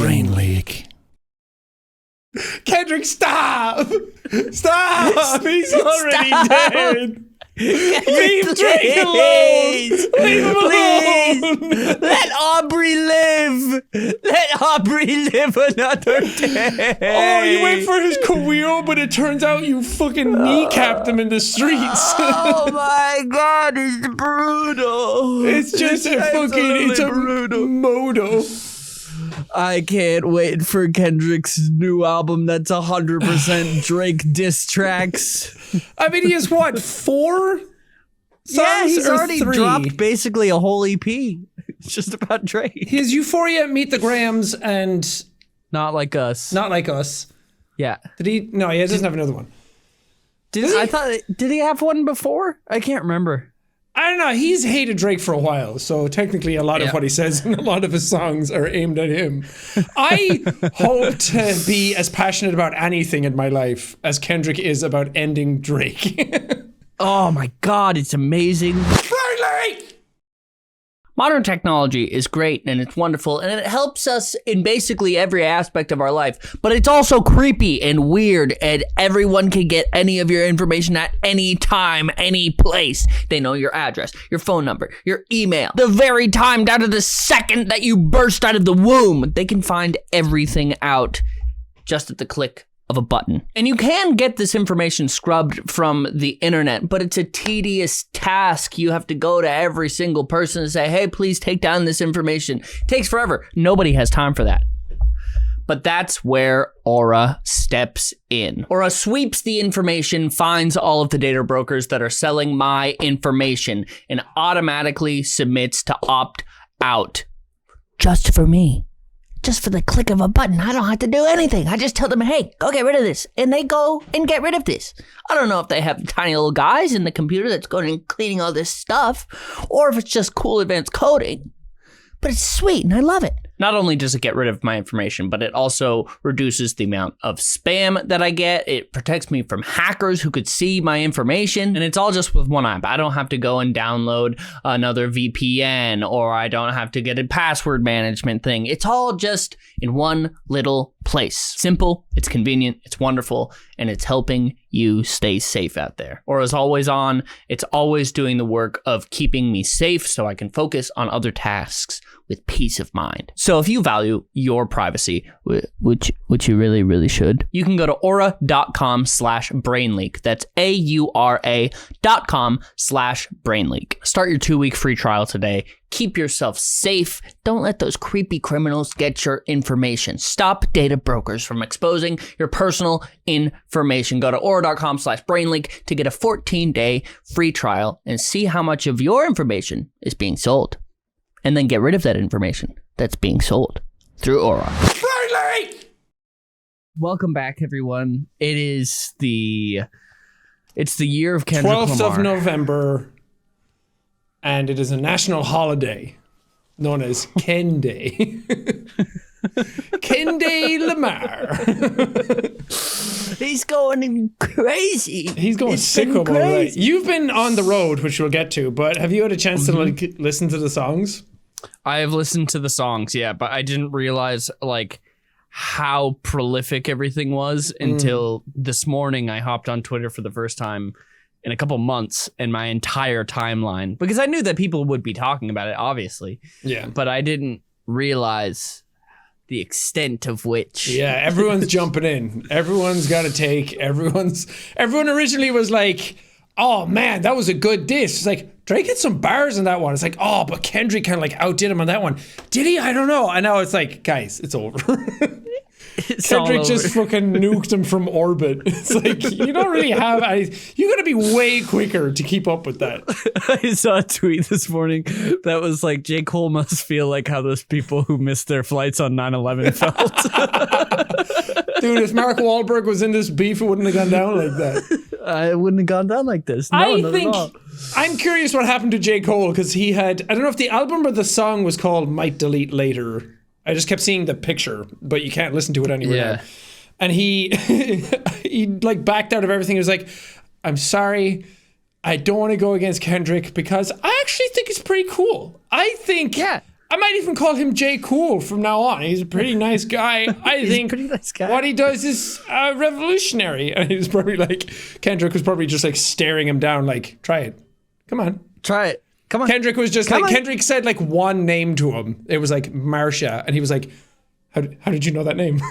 brain leak. Kendrick, stop! Stop! He's already dead. Leave Drake alone! Leave him alone! Let Aubrey live! Let Aubrey live another day! Oh, you wait for his career, but it turns out you fucking kneecapped him in the streets. Oh my god, it's brutal! It's just it's a brutal. moto. I can't wait for Kendrick's new album that's 100% Drake diss tracks. I mean, he has what, 4 songs? Yeah, he's or already 3? dropped basically a whole EP. It's just about Drake. He has Euphoria, Meet the Grahams, and Not Like Us. Not Like Us. Yeah. Did he? No, he doesn't have another one. Did he have one before? I can't remember. I don't know. He's hated Drake for a while, so technically a lot of what he says in a lot of his songs are aimed at him. I hope to be as passionate about anything in my life as Kendrick is about ending Drake. Oh my god, it's amazing. Riley! Modern technology is great and it's wonderful and it helps us in basically every aspect of our life, but it's also creepy and weird and everyone can get any of your information at any time, any place. They know your address, your phone number, your email, the very time down to the second that you burst out of the womb. They can find everything out just at the click of a button. And you can get this information scrubbed from the internet, but it's a tedious task. You have to go to every single person and say, hey, please take down this information. It takes forever. Nobody has time for that. But that's where Aura steps in. Aura sweeps the information, finds all of the data brokers that are selling my information, and automatically submits to opt out. Just for me. Just for the click of a button. I don't have to do anything. I just tell them, hey, go get rid of this. And they go and get rid of this. I don't know if they have tiny little guys in the computer that's going and cleaning all this stuff, or if it's just cool advanced coding. But it's sweet and I love it. Not only does it get rid of my information, but it also reduces the amount of spam that I get. It protects me from hackers who could see my information. And it's all just with one app. I don't have to go and download another VPN, or I don't have to get a password management thing. It's all just in one little place. Simple, it's convenient, it's wonderful, and it's helping you stay safe out there. Aura's always on. It's always doing the work of keeping me safe so I can focus on other tasks with peace of mind. So if you value your privacy, which you really, really should, you can go to aura.com/brainleak. That's AURA.com/brainleak. Start your 2-week free trial today. Keep yourself safe. Don't let those creepy criminals get your information. Stop data brokers from exposing your personal information. Go to aura.com/brainleak to get a 14-day free trial and see how much of your information is being sold. And then get rid of that information that's being sold through Aura. Riley! Welcome back, everyone. It's the year of Kendrick Lamar. 12th of November, and it is a national holiday known as Ken Day. Ken Day Lamar. He's going crazy. He's going sicko mode, right? You've been on the road, which we'll get to, but have you had a chance to listen to the songs? I have listened to the songs, yeah, but I didn't realize how prolific everything was until this morning. I hopped on Twitter for the first time in a couple months, and my entire timeline, because I knew that people would be talking about it, obviously. Yeah. But I didn't realize the extent of which. Yeah, everyone's jumping in. Everyone's got a take. Everyone originally was like, oh man, that was a good diss. It's like, Drake had some bars in that one. It's like, oh, but Kendrick kind of like outdid him on that one. Did he? I don't know. And now it's like, guys, it's over. Kendrick just fucking nuked him from orbit. It's like, you don't really have any, you gotta be way quicker to keep up with that. I saw a tweet this morning that was like, J. Cole must feel like how those people who missed their flights on 9/11 felt. Dude, if Mark Wahlberg was in this beef, it wouldn't have gone down like that. It wouldn't have gone down like this. No, I think, I'm curious what happened to J. Cole, because he had, I don't know if the album or the song was called Might Delete Later. I just kept seeing the picture, but you can't listen to it anywhere now. And he like backed out of everything. He was like, I'm sorry, I don't want to go against Kendrick because I actually think it's pretty cool. I think I might even call him J. Cool from now on. He's a pretty nice guy. I think pretty nice guy. what he does is revolutionary. And he's probably like, Kendrick was probably just like staring him down like, try it. Come on. Try it. Come on. Kendrick was just like, Kendrick said like one name to him. It was like Marsha. And he was like, how did you know that name?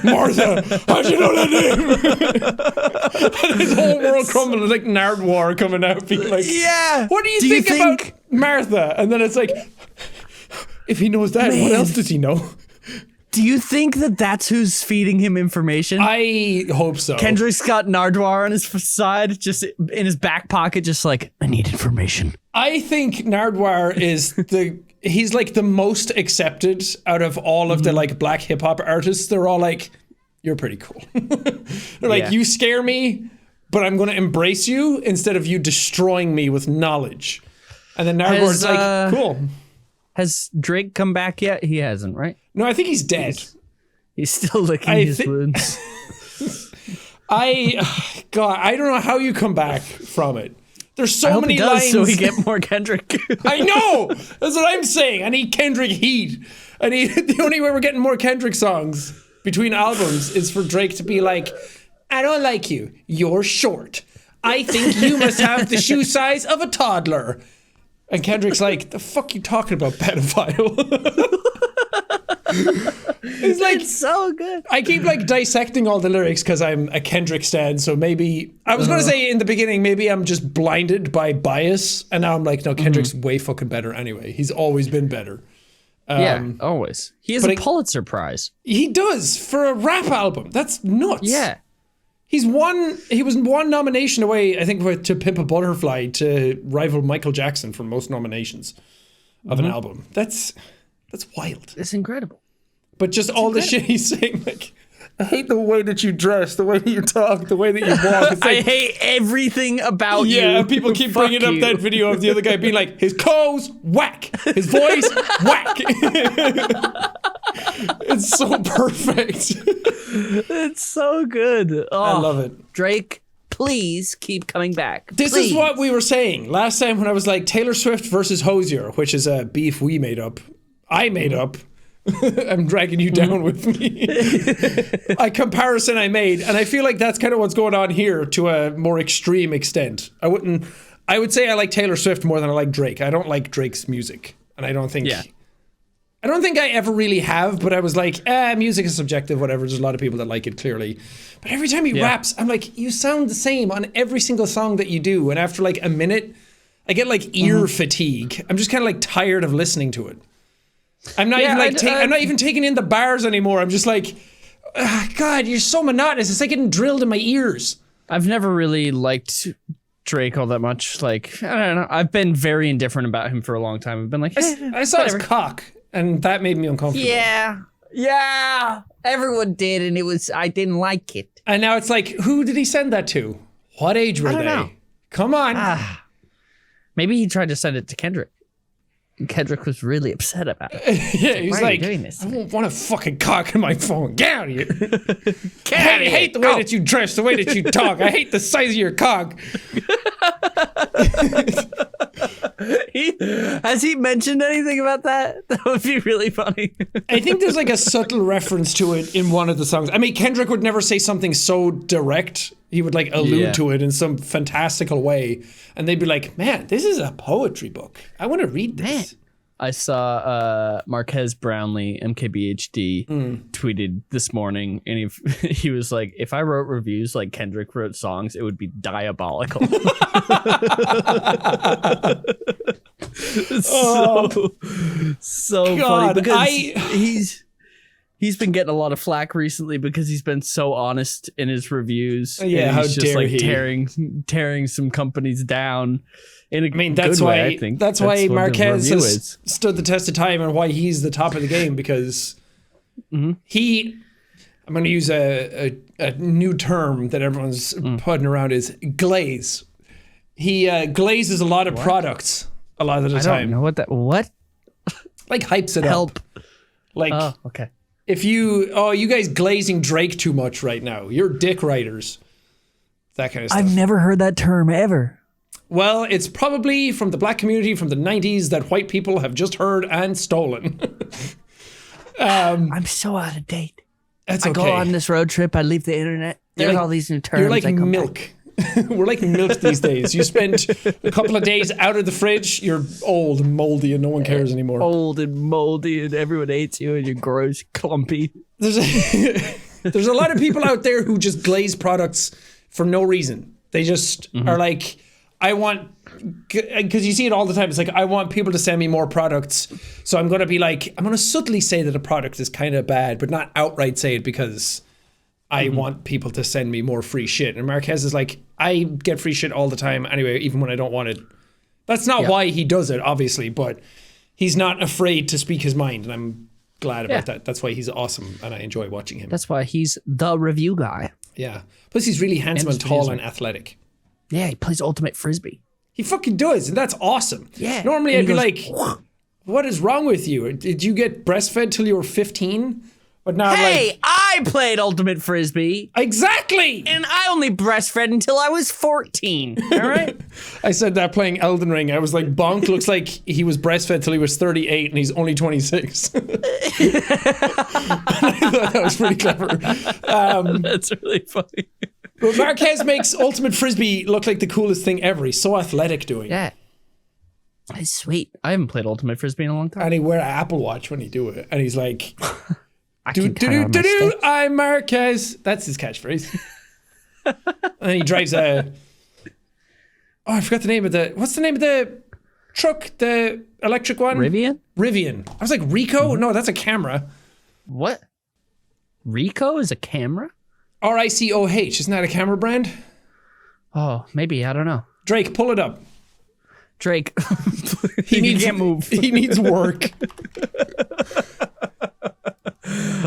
Martha, how'd you know that name? And his whole world crumbled, like Nardwar coming out being like, yeah. What do you think about Martha? And then it's like, if he knows that, what else does he know? Do you think that that's who's feeding him information? I hope so. Kendrick's got Nardwar on his side, just in his back pocket, just like, I need information. I think Nardwar is he's like the most accepted out of all of the like black hip hop artists. They're all like, you're pretty cool. They're like, you scare me, but I'm going to embrace you instead of you destroying me with knowledge. And then Nardwar's like, cool. Has Drake come back yet? He hasn't, right? No, I think he's dead. He's still licking his wounds. I don't know how you come back from it. There's so many lines. So we get more Kendrick. I know. That's what I'm saying. I need Kendrick heat. The only way we're getting more Kendrick songs between albums is for Drake to be like, I don't like you. You're short. I think you must have the shoe size of a toddler. And Kendrick's like, the fuck you talking about, pedophile? It's like, it's so good. I keep like dissecting all the lyrics because I'm a Kendrick stan. So maybe I was going to say in the beginning, maybe I'm just blinded by bias. And now I'm like, no, Kendrick's way fucking better anyway. He's always been better. Always. He has a Pulitzer Prize. He does for a rap album. That's nuts. Yeah. He was one nomination away, I think, with To Pimp a Butterfly to rival Michael Jackson for most nominations of an album. That's wild. It's incredible. But just all the shit he's saying, like, I hate the way that you dress, the way that you talk, the way that you walk. It's like, I hate everything about you. Yeah, and people keep bringing up that video of the other guy being like, his clothes, whack. His voice, whack. It's so perfect. It's so good. Oh, I love it. Drake, please keep coming back. This is what we were saying last time when I was like, Taylor Swift versus Hozier, which is a beef we made up. I made up. I'm dragging you down with me. A comparison I made, and I feel like that's kind of what's going on here to a more extreme extent. I would say I like Taylor Swift more than I like Drake. I don't like Drake's music, and I don't think I ever really have, but I was like, music is subjective, whatever. There's a lot of people that like it, clearly. But every time he raps, I'm like, you sound the same on every single song that you do. And after like a minute, I get like ear fatigue. I'm just kind of like tired of listening to it. I'm not I'm not even taking in the bars anymore. I'm just like, God, you're so monotonous. It's like getting drilled in my ears. I've never really liked Drake all that much. Like, I don't know. I've been very indifferent about him for a long time. I've been like, I saw his cock, and that made me uncomfortable. Yeah. Everyone did, and I didn't like it. And now it's like, who did he send that to? What age were they? Know. Come on. Maybe he tried to send it to Kendrick. And Kendrick was really upset about it. Yeah, he's like, doing this? I don't want a fucking cock in my phone. Get out of here. I hate the way that you dress, the way that you talk. I hate the size of your cock. Has he mentioned anything about that? That would be really funny. I think there's like a subtle reference to it in one of the songs. I mean, Kendrick would never say something so direct. He would like allude to it in some fantastical way. And they'd be like, man, this is a poetry book. I want to read this. Man. I saw Marquez Brownlee, MKBHD, tweeted this morning, and he was like, if I wrote reviews like Kendrick wrote songs, it would be diabolical. It's so funny because he's been getting a lot of flack recently because he's been so honest in his reviews. Yeah, how dare like he? tearing some companies down. That's why Marquez has stood the test of time and why he's the top of the game, because I'm going to use a new term that everyone's putting around is glaze. He glazes a lot of products a lot of the time. I don't know what? Like hypes it up. Like, okay. If you guys glazing Drake too much right now. You're dick writers. That kind of stuff. I've never heard that term ever. Well, it's probably from the black community from the 90s that white people have just heard and stolen. I'm so out of date. That's I okay. go on this road trip. I leave the internet. There's all these new terms. You're like I come milk. back. We're like milk these days. You spend a couple of days out of the fridge, you're old and moldy and no one cares anymore. Old and moldy and everyone hates you and you're gross, clumpy. There's a lot of people out there who just glaze products for no reason. They just are like, I want, because you see it all the time. It's like, I want people to send me more products. So I'm going to be like, I'm going to subtly say that a product is kind of bad, but not outright say it because I want people to send me more free shit. And Marquez is like, I get free shit all the time anyway, even when I don't want it. That's not why he does it, obviously, but he's not afraid to speak his mind. And I'm glad about that. That's why he's awesome. And I enjoy watching him. That's why he's the review guy. Yeah. Plus he's really handsome and tall and athletic. Yeah, he plays ultimate frisbee. He fucking does. And that's awesome. Yeah. Normally I'd be like, "Whoa." what is wrong with you? Did you get breastfed till you were 15? But now Hey, I played ultimate frisbee. Exactly! And I only breastfed until I was 14. All right? I said that playing Elden Ring. I was like, Bonk looks like he was breastfed till he was 38 and he's only 26. I thought that was pretty clever. That's really funny. But Marquez makes Ultimate Frisbee look like the coolest thing ever. He's so athletic doing it. Yeah. It's sweet. I haven't played ultimate frisbee in a long time. And he wear an Apple Watch when he do it. And he's like, I can turn on my stick. I'm Marquez. That's his catchphrase. And he drives a... Oh, I forgot the name of the... What's the name of the truck? The electric one? Rivian? Rivian. I was like, Rico? No, that's a camera. What? Rico is a camera? RICOH. Isn't that a camera brand? Oh, maybe. I don't know. Drake, pull it up. Drake. He can't move. He needs work.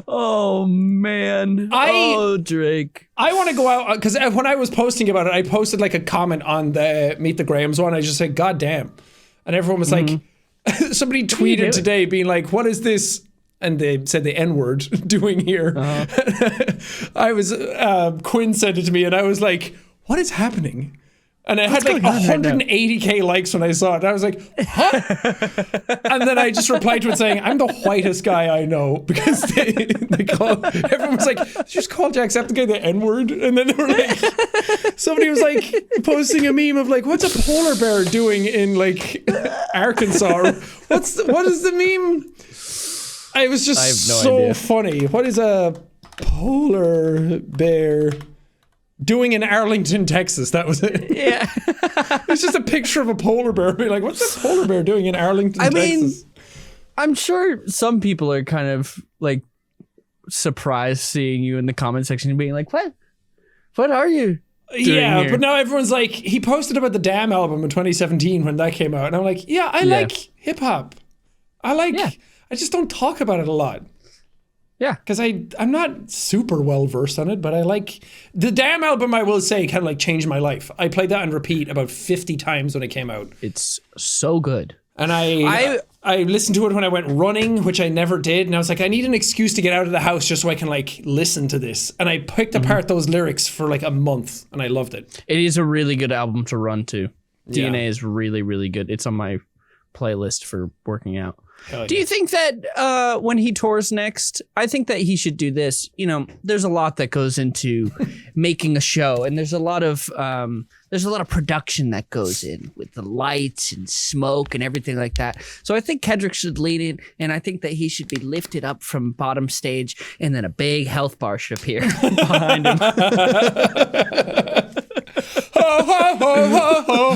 Oh, man. Drake. I want to go out because when I was posting about it, I posted like a comment on the Meet the Grahams one. I just said, God damn. And everyone was like, somebody tweeted today being like, what is this? And they said the N-word doing here. I was, Quinn sent it to me and I was like, what is happening? And it had like 180K likes when I saw it. And I was like, huh? And then I just replied to it saying, I'm the whitest guy I know. Because they call, everyone was like, did you just call Jacksepticeye the N-word? And then they were like, somebody was like posting a meme of like, what's a polar bear doing in like Arkansas? What is the meme? It was just so funny. What is a polar bear doing in Arlington, Texas? That was it. Yeah. It's just a picture of a polar bear. Being like, what's a polar bear doing in Arlington, Texas? mean, I'm sure some people are kind of like surprised seeing you in the comment section and being like, what? What are you doing here? But now everyone's like, he posted about the Damn album in 2017 when that came out. And I'm like, I like hip hop. I just don't talk about it a lot. Yeah. Because I'm not super well versed on it, but I like the Damn album, I will say, kind of like changed my life. I played that on repeat about 50 times when it came out. It's so good. And I listened to it when I went running, which I never did. And I was like, I need an excuse to get out of the house just so I can like listen to this. And I picked apart those lyrics for like a month and I loved it. It is a really good album to run to. Yeah. DNA is really, really good. It's on my playlist for working out. Hell Do yeah. you think that when he tours next, I think that he should do this? You know, there's a lot that goes into making a show, and there's a lot of production that goes in with the lights and smoke and everything like that. So I think Kendrick should lead it, and I think that he should be lifted up from bottom stage, and then a big health bar should appear behind him.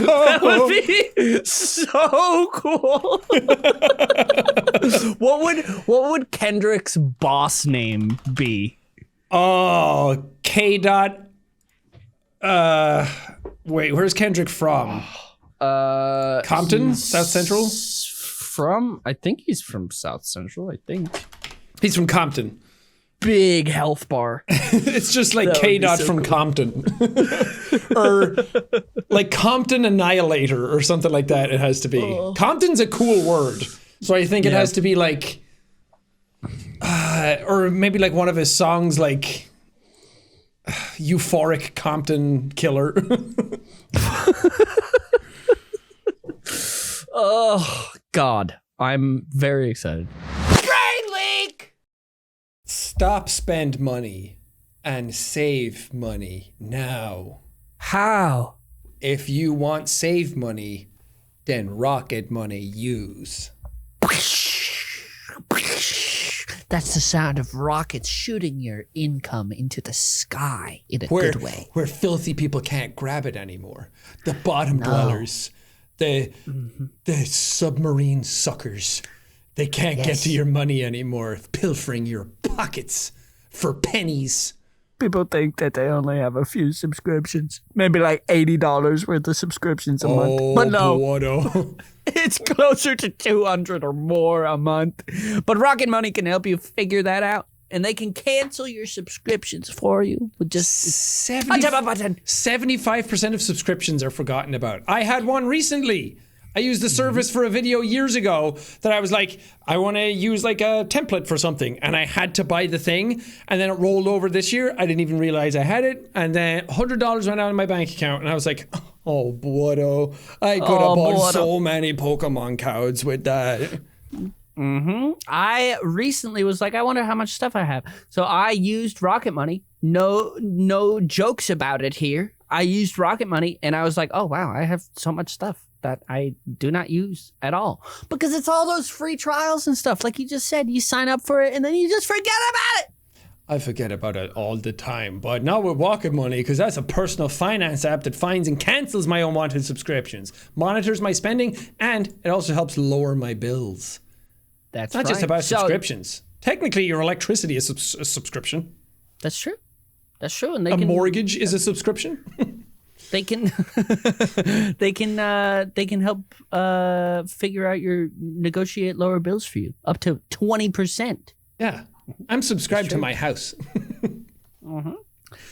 That would be so cool. What would Kendrick's boss name be? Oh, K. Dot. Wait, where's Kendrick from? Compton, South Central. I think he's from South Central. I think He's from Compton. big health bar. It's just like K. Dot so from cool. Compton, or like Compton Annihilator or something like that. It has to be. Compton's a cool word, so I think it has to be like, or maybe like one of his songs, like Euphoric Compton Killer. Oh, God. I'm very excited. Brain leak! Stop spend money and save money now. How? If you want save money, then Rocket Money use. That's the sound of rockets shooting your income into the sky in a good way. Where filthy people can't grab it anymore. The bottom dwellers, the submarine suckers, they can't get to your money anymore, pilfering your pockets for pennies. People think that they only have a few subscriptions, maybe like $80 worth of subscriptions a month. But no, it's closer to 200 or more a month. But Rocket Money can help you figure that out, and they can cancel your subscriptions for you with just 75% of subscriptions are forgotten about. I had one recently. I used the service for a video years ago that I was like, I want to use like a template for something. And I had to buy the thing. And then it rolled over this year. I didn't even realize I had it. And then $100 went out of my bank account. And I was like, oh, Bodo. I could have bought so many Pokemon cards with that. I recently was like, I wonder how much stuff I have. So I used Rocket Money. No jokes about it here. I used Rocket Money and I was like, oh, wow, I have so much stuff that I do not use at all, because it's all those free trials and stuff. Like you just said, you sign up for it and then you just forget about it. I forget about it all the time, but not with Rocket Money, because that's a personal finance app that finds and cancels my unwanted subscriptions, monitors my spending, and it also helps lower my bills. That's not just about subscriptions. Technically, your electricity is a subscription. That's true. That's true. And a mortgage is a subscription. They can help figure out negotiate lower bills for you up to 20%. Yeah, I'm subscribed to my house.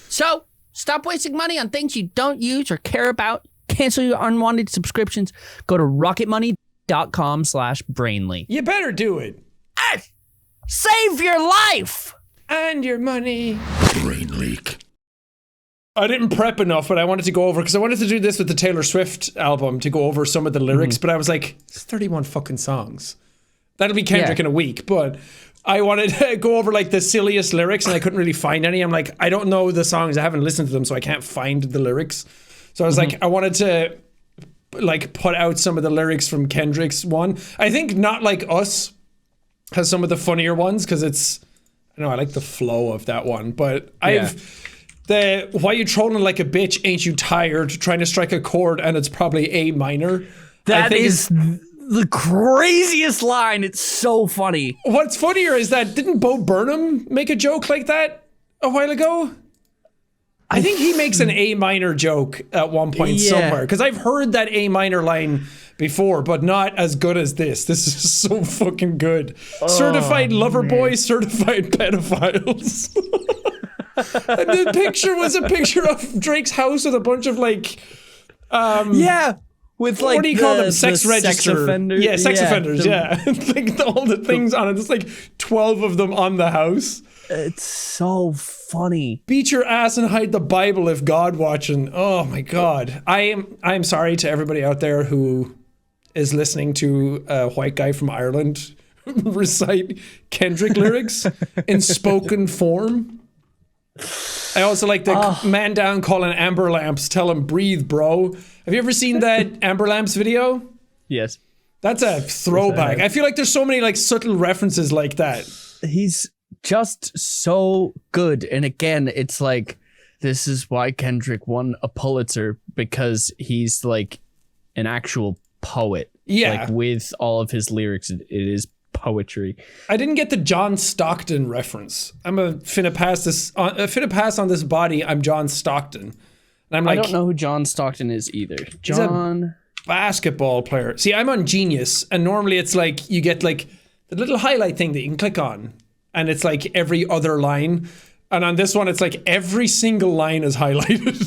So stop wasting money on things you don't use or care about. Cancel your unwanted subscriptions. Go to rocketmoney.com/brainly. You better do it. Save your life and your money. Brain leak. I didn't prep enough, but I wanted to go over, because I wanted to do this with the Taylor Swift album, to go over some of the lyrics, but I was like, it's 31 fucking songs. That'll be Kendrick in a week, but I wanted to go over like the silliest lyrics and I couldn't really find any. I'm like, I don't know the songs, I haven't listened to them, so I can't find the lyrics. So I was like, I wanted to like put out some of the lyrics from Kendrick's one. I think Not Like Us has some of the funnier ones, because it's, I don't know, I like the flow of that one, but why you trolling like a bitch, ain't you tired, trying to strike a chord and it's probably A minor. That is the craziest line. It's so funny. What's funnier is that, didn't Bo Burnham make a joke like that a while ago? I think he makes an A minor joke at one point somewhere, because I've heard that A minor line before, but not as good as this. This is so fucking good. Certified lover boy, certified pedophiles. And the picture was a picture of Drake's house with a bunch of like, with like, what do you call them? Sex register. Offenders. Yeah, sex offenders. Like all the things on it. There's like 12 of them on the house. It's so funny. Beat your ass and hide the Bible if God watching. Oh my God. I'm sorry to everybody out there who is listening to a white guy from Ireland recite Kendrick lyrics in spoken form. I also like the man down calling Amber Lamps, tell him breathe, bro. Have you ever seen that Amber Lamps video? Yes. That's a throwback. I feel like there's so many like subtle references like that. He's just so good. And again, it's like, this is why Kendrick won a Pulitzer, because he's like an actual poet. Yeah. Like with all of his lyrics, it is poetry. I didn't get the John Stockton reference. I'm a finna pass on this body. I'm John Stockton. And I'm like, I don't know who John Stockton is either. John, basketball player. See, I'm on Genius, and normally it's like you get like the little highlight thing that you can click on, and it's like every other line. And on this one, it's like every single line is highlighted.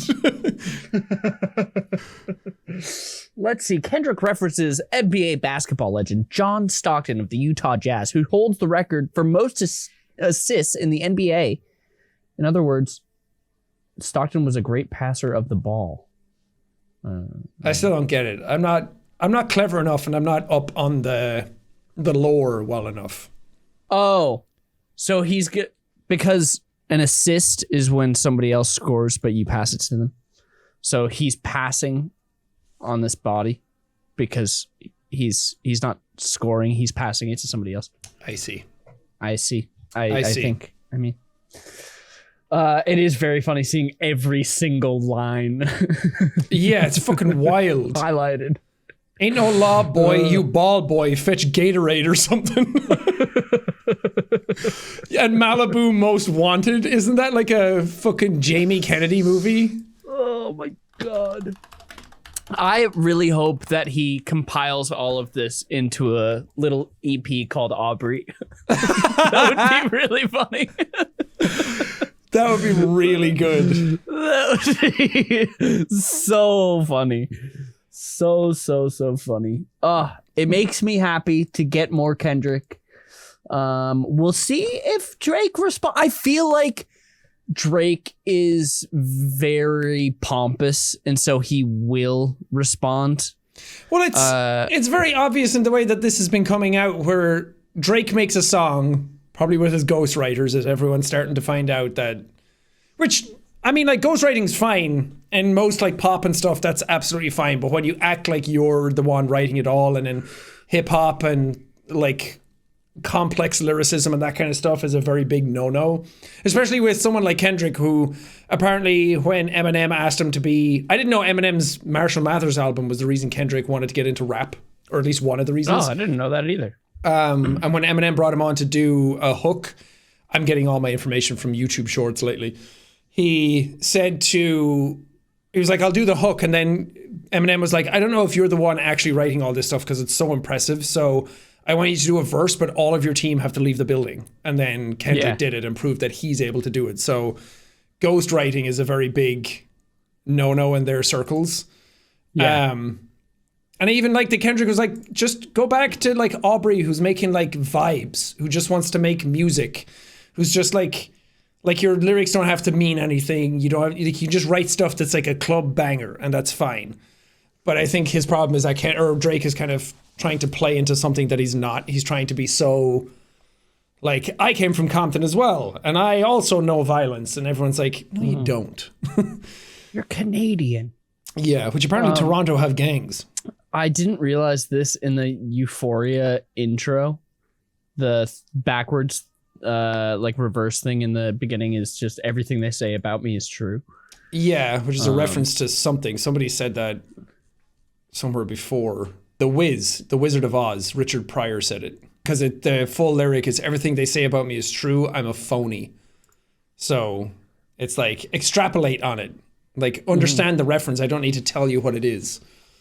Let's see. Kendrick references NBA basketball legend John Stockton of the Utah Jazz, who holds the record for most assists in the NBA. In other words, Stockton was a great passer of the ball. I still don't get it. I'm not I'm not clever enough and I'm not up on the lore well enough. Oh, so he's good because an assist is when somebody else scores, but you pass it to them. So he's passing on this body because he's not scoring. He's passing it to somebody else. I see. I see. I see. Think. I mean, it is very funny seeing every single line. Yeah, it's fucking wild. Highlighted. Ain't no law, boy. You ball boy. Fetch Gatorade or something. And Malibu Most Wanted. Isn't that like a fucking Jamie Kennedy movie? Oh my god. I really hope that he compiles all of this into a little EP called Aubrey. That would be really funny. That would be really good. That would be so funny. So funny. It makes me happy to get more Kendrick. We'll see if Drake responds. I feel like Drake is very pompous, and so he will respond. Well, it's very obvious in the way that this has been coming out, where Drake makes a song, probably with his ghostwriters, as everyone's starting to find out that, which, I mean, like, ghostwriting's fine, and most, like, pop and stuff, that's absolutely fine, but when you act like you're the one writing it all, and in hip-hop and, like, complex lyricism and that kind of stuff is a very big no-no, especially with someone like Kendrick, who apparently when Eminem asked him to be, I didn't know Eminem's Marshall Mathers album was the reason Kendrick wanted to get into rap, or at least one of the reasons. Oh, I didn't know that either. And when Eminem brought him on to do a hook, I'm getting all my information from YouTube Shorts lately, he was like, I'll do the hook, and then Eminem was like, I don't know if you're the one actually writing all this stuff because it's so impressive, so I want you to do a verse, but all of your team have to leave the building. And then Kendrick did it and proved that he's able to do it. So ghostwriting is a very big no-no in their circles. Yeah. And I even like that Kendrick was like, just go back to like Aubrey, who's making like vibes, who just wants to make music, who's just like your lyrics don't have to mean anything. You don't have, you just write stuff that's like a club banger, and that's fine. But I think his problem is Drake is kind of trying to play into something that he's not. He's trying to be so, like, I came from Compton as well, and I also know violence. And everyone's like, no, you don't. You're Canadian. Yeah, which apparently Toronto have gangs. I didn't realize this in the Euphoria intro. The backwards, like, reverse thing in the beginning is just everything they say about me is true. Yeah, which is a reference to something. Somebody said that somewhere before. The Wiz, the Wizard of Oz, Richard Pryor said it. Because the full lyric is, everything they say about me is true, I'm a phony. So it's like, extrapolate on it. Like, understand the reference. I don't need to tell you what it is.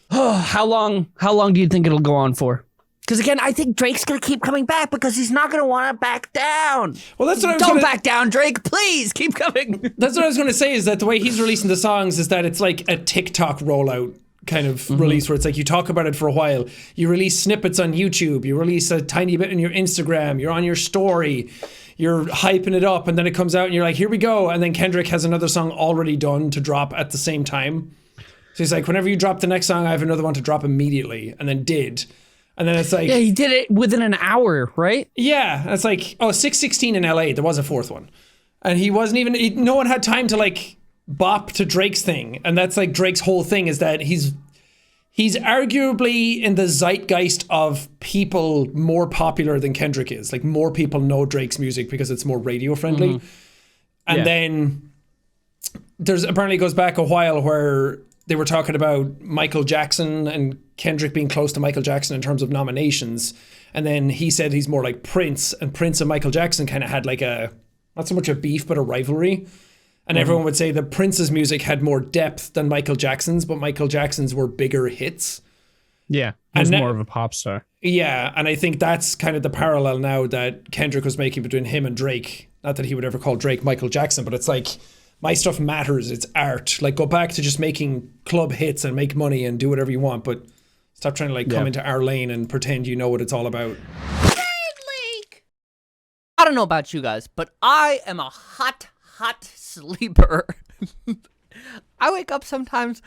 How long do you think it'll go on for? Because again, I think Drake's going to keep coming back because he's not going to want to back down. Well, that's what I was Don't back down, Drake. Please keep coming. That's what I was going to say, is that the way he's releasing the songs is that it's like a TikTok rollout kind of release, where it's like you talk about it for a while, you release snippets on YouTube, you release a tiny bit on your Instagram, you're on your story, you're hyping it up, and then it comes out and you're like, here we go, and then Kendrick has another song already done to drop at the same time. So he's like, whenever you drop the next song, I have another one to drop immediately, and then did. And then it's like, yeah, he did it within an hour, right? Yeah, it's like, 616 in LA, there was a fourth one, and he wasn't even, no one had time to like bop to Drake's thing. And that's like Drake's whole thing, is that he's arguably in the zeitgeist of people more popular than Kendrick is. Like, more people know Drake's music because it's more radio friendly. And then there's apparently goes back a while where they were talking about Michael Jackson and Kendrick being close to Michael Jackson in terms of nominations. And then he said he's more like Prince, and Prince and Michael Jackson kind of had like a, not so much a beef, but a rivalry. And everyone would say that Prince's music had more depth than Michael Jackson's, but Michael Jackson's were bigger hits. Yeah, he was more of a pop star. Yeah, and I think that's kind of the parallel now that Kendrick was making between him and Drake. Not that he would ever call Drake Michael Jackson, but it's like, my stuff matters, it's art. Like, go back to just making club hits and make money and do whatever you want, but stop trying to like come into our lane and pretend you know what it's all about. I don't know about you guys, but I am a hot sleeper. I wake up sometimes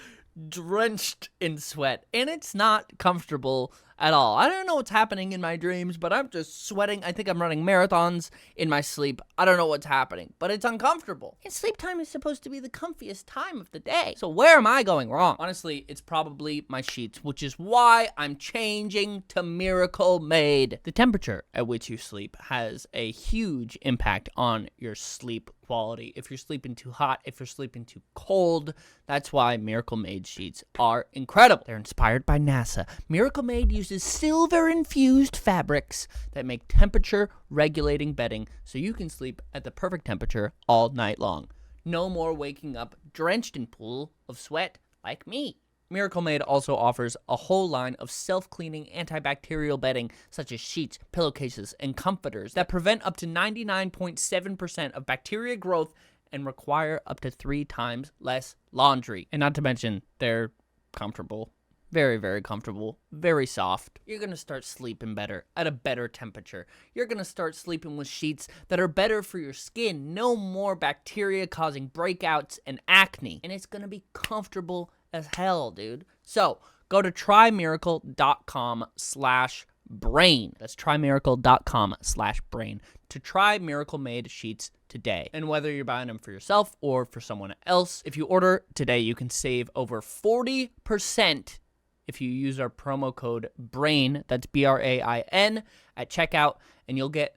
drenched in sweat, and it's not comfortable at all. I don't know what's happening in my dreams, but I'm just sweating. I think I'm running marathons in my sleep. I don't know what's happening, but it's uncomfortable. And sleep time is supposed to be the comfiest time of the day. So where am I going wrong? Honestly, it's probably my sheets, which is why I'm changing to Miracle Made. The temperature at which you sleep has a huge impact on your sleep quality. If you're sleeping too hot, if you're sleeping too cold, that's why Miracle Made sheets are incredible. They're inspired by NASA. Miracle Made uses silver-infused fabrics that make temperature-regulating bedding so you can sleep at the perfect temperature all night long. No more waking up drenched in pool of sweat like me. Miracle Made also offers a whole line of self-cleaning antibacterial bedding such as sheets, pillowcases, and comforters that prevent up to 99.7% of bacteria growth and require up to 3 times less laundry. And not to mention, they're comfortable. Very, very comfortable. Very soft. You're going to start sleeping better at a better temperature. You're going to start sleeping with sheets that are better for your skin. No more bacteria causing breakouts and acne. And it's going to be comfortable as hell, dude. So go to trymiracle.com/brain. That's trymiracle.com/brain to try Miracle Made sheets today. And whether you're buying them for yourself or for someone else, if you order today, you can save over 40% if you use our promo code BRAIN, that's BRAIN, at checkout, and you'll get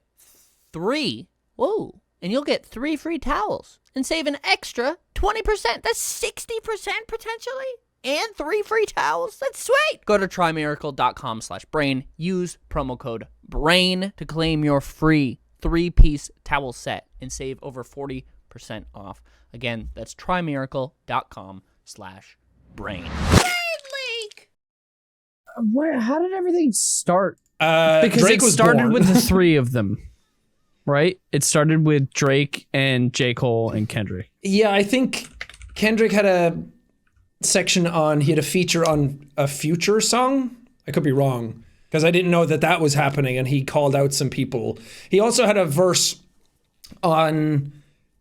3 free towels and save an extra 20%. That's 60% potentially. And 3 free towels. That's sweet. Go to trymiracle.com/brain. Use promo code BRAIN to claim your free 3-piece towel set and save over 40% off. Again, that's trymiracle.com/brain. How did everything start? Because Drake it started born. with the 3 of them, right? It started with Drake and J. Cole and Kendrick. Yeah, I think Kendrick had a section on, he had a feature on a Future song. I could be wrong, because I didn't know that was happening, and he called out some people. He also had a verse on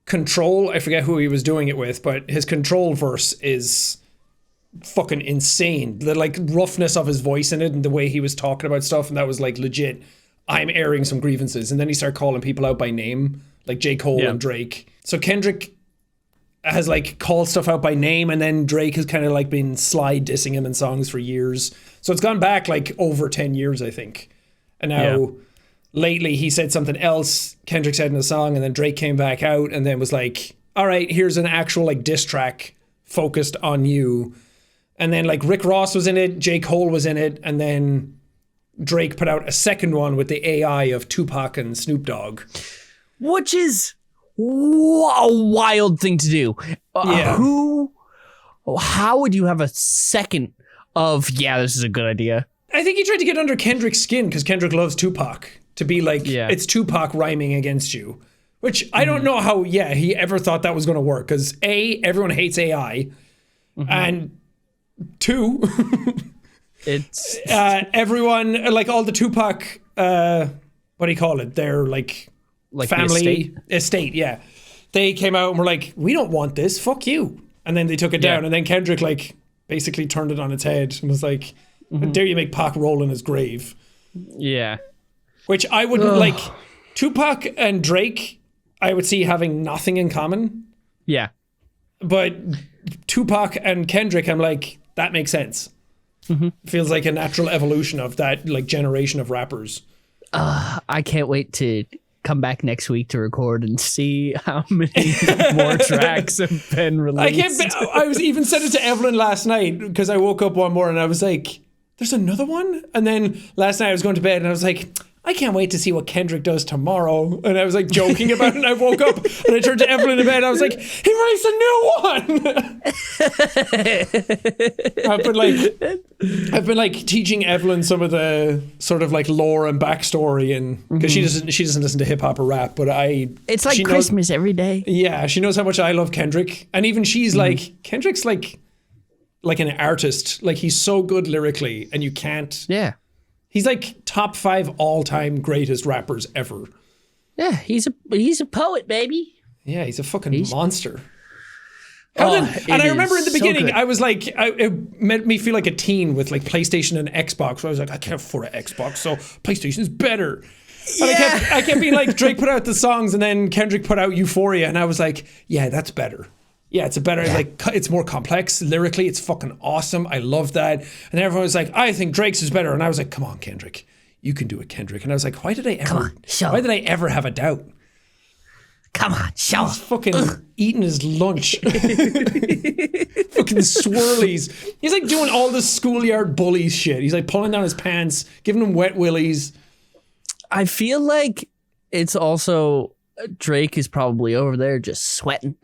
Control. I forget who he was doing it with, but his Control verse is fucking insane. The like roughness of his voice in it and the way he was talking about stuff, and that was like legit, I'm airing some grievances. And then he started calling people out by name, like J. Cole and Drake. So Kendrick has like called stuff out by name, and then Drake has kind of like been slide dissing him in songs for years. So it's gone back like over 10 years, I think. And now lately he said something else Kendrick said in the song, and then Drake came back out and then was like, all right, here's an actual like diss track focused on you. And then like Rick Ross was in it, J. Cole was in it, and then Drake put out a second one with the AI of Tupac and Snoop Dogg. Which is a wild thing to do. How would you have a second of, this is a good idea? I think he tried to get under Kendrick's skin because Kendrick loves Tupac. To be like, it's Tupac rhyming against you. Which I don't know how, he ever thought that was going to work. Because A, everyone hates AI. And 2, it's everyone, like all the Tupac, what do you call it? Their like family estate, they came out and were like, we don't want this, fuck you. And then they took it down, and then Kendrick like basically turned it on its head and was like, how dare you make Pac roll in his grave? Yeah. Which I wouldn't like. Tupac and Drake, I would see having nothing in common. Yeah. But Tupac and Kendrick, I'm like, that makes sense. Feels like a natural evolution of that like generation of rappers. I can't wait to come back next week to record and see how many more tracks have been released. I was even said it to Evelyn last night because I woke up one morning and I was like, there's another one? And then last night I was going to bed and I was like, I can't wait to see what Kendrick does tomorrow. And I was like joking about it, and I woke up and I turned to Evelyn in bed and I was like, he released a new one. I've been like teaching Evelyn some of the sort of like lore and backstory, and because she doesn't listen to hip hop or rap, but it's like Christmas every day. Yeah, she knows how much I love Kendrick, and even she's like, Kendrick's like an artist. Like he's so good lyrically, and you can't. Yeah. He's like top 5 all-time greatest rappers ever. Yeah, he's a poet, baby. Yeah, he's a fucking monster. And I remember in the so beginning, good. I was like, it made me feel like a teen with like PlayStation and Xbox. Where I was like, I can't afford an Xbox, so PlayStation's better. And I kept being like, Drake put out the songs, and then Kendrick put out Euphoria, and I was like, yeah, that's better. Yeah, it's a better, like, it's more complex lyrically. It's fucking awesome. I love that. And then everyone was like, I think Drake's is better, and I was like, come on, Kendrick, you can do it, Kendrick. And I was like, why did I ever have a doubt? Come on, show He's fucking eating his lunch. Fucking swirlies. He's like doing all the schoolyard bullies shit. He's like pulling down his pants, giving him wet willies. I feel like it's also Drake is probably over there just sweating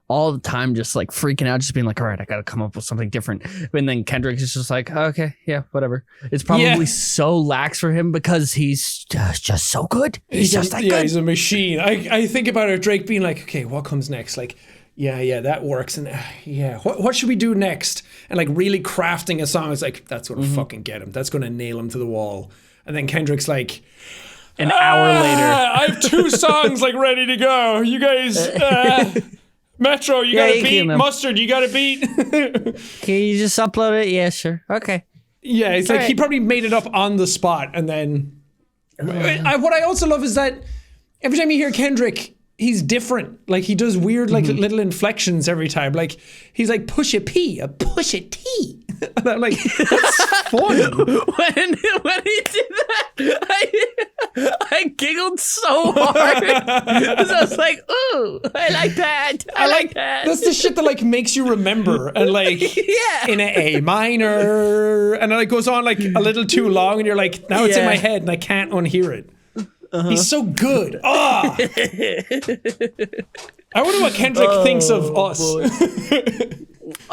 all the time, just like freaking out, just being like, all right, I got to come up with something different. And then Kendrick is just like, okay, yeah, whatever. It's probably so lax for him because he's just so good. He's just that good. He's a machine. I think about it, Drake being like, okay, what comes next? Like, yeah, that works. And what should we do next? And like really crafting a song is like, that's going to fucking get him. That's going to nail him to the wall. And then Kendrick's like, an hour later, I have 2 songs like ready to go. You guys, Metro, you got a beat. Mustard, you got a beat. Can you just upload it? Yeah, sure. Okay. Yeah, it's like he probably made it up on the spot, and then what I also love is that every time you hear Kendrick, he's different. Like he does weird, like little inflections every time. Like he's like push a P, a push a T. And I'm like, that's fun. When he did that, I giggled so hard. 'Cause I was like, ooh, I like that. I like that. That's the shit that like makes you remember, and like in an A minor, and then it goes on like a little too long, and you're like, now it's in my head, and I can't unhear it. He's so good. I wonder what Kendrick thinks of us.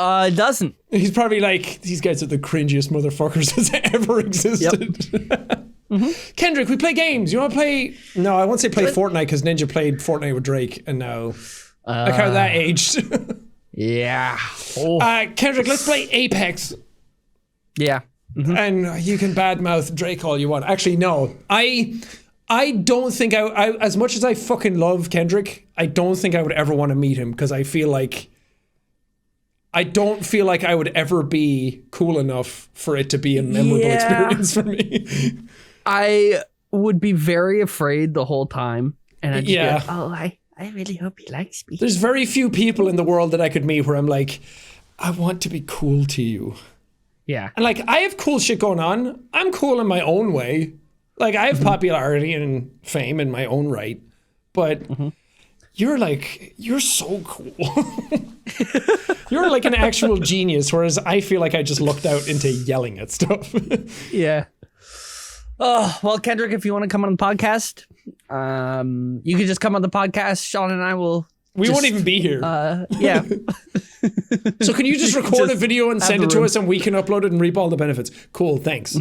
It doesn't. He's probably like, these guys are the cringiest motherfuckers that's ever existed. Kendrick, we play games. You want to play? No, I won't say play Fortnite because Ninja played Fortnite with Drake, and now like how that aged. Yeah. Kendrick, let's play Apex. Yeah. And you can badmouth Drake all you want. Actually, no. I don't think I as much as I fucking love Kendrick, I don't think I would ever want to meet him because I don't feel like I would ever be cool enough for it to be a memorable experience for me. I would be very afraid the whole time. And I'd just be like, Oh, I really hope he likes me. There's very few people in the world that I could meet where I'm like, I want to be cool to you. yeah. And like, I have cool shit going on. I'm cool in my own way. Like, I have popularity and fame in my own right. But you're so cool. You're like an actual genius, whereas I feel like I just looked out into yelling at stuff. Yeah. Oh, well, Kendrick, if you want to come on the podcast, you can just come on the podcast. Sean and I will. We won't even be here. Yeah. So can you just record a video and send it to us and we can upload it and reap all the benefits? Cool, thanks.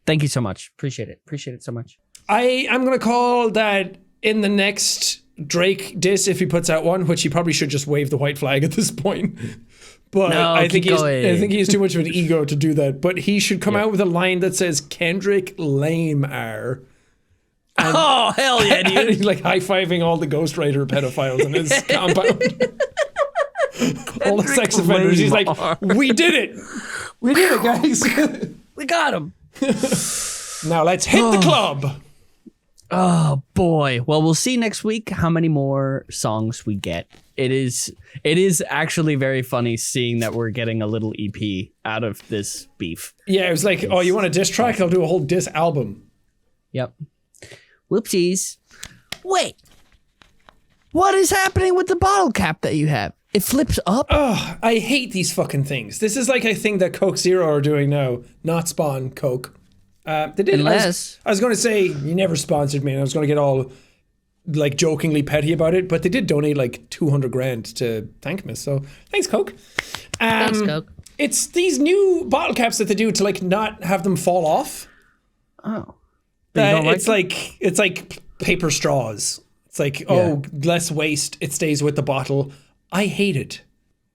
Thank you so much. Appreciate it. Appreciate it so much. I'm going to call that in the next Drake diss, if he puts out one, which he probably should just wave the white flag at this point. But No, I think keep going. he has too much of an ego to do that. But he should come out with a line that says Kendrick Lamar. Oh, hell yeah, And dude. he's like high-fiving all the ghostwriter pedophiles in his compound. All the sex offenders. He's like, we did it. We did it, guys. We got him. Now let's hit the club. Oh boy. Well, we'll see next week how many more songs we get. It is actually very funny seeing that we're getting a little EP out of this beef. Yeah, it was like, oh, you want a diss track? I'll do a whole diss album. Yep. Whoopsies. Wait. What is happening with the bottle cap that you have? It flips up? Oh, I hate these fucking things. This is like a thing that Coke Zero are doing now. Not Spawn Coke. They did. Unless I was going to say you never sponsored me, and I was going to get all like jokingly petty about it, but they did donate like $200,000 to thank me. So thanks, Coke. Thanks, Coke. It's these new bottle caps that they do to like not have them fall off. Oh. But you don't like it's like paper straws. It's like less waste. It stays with the bottle. I hate it.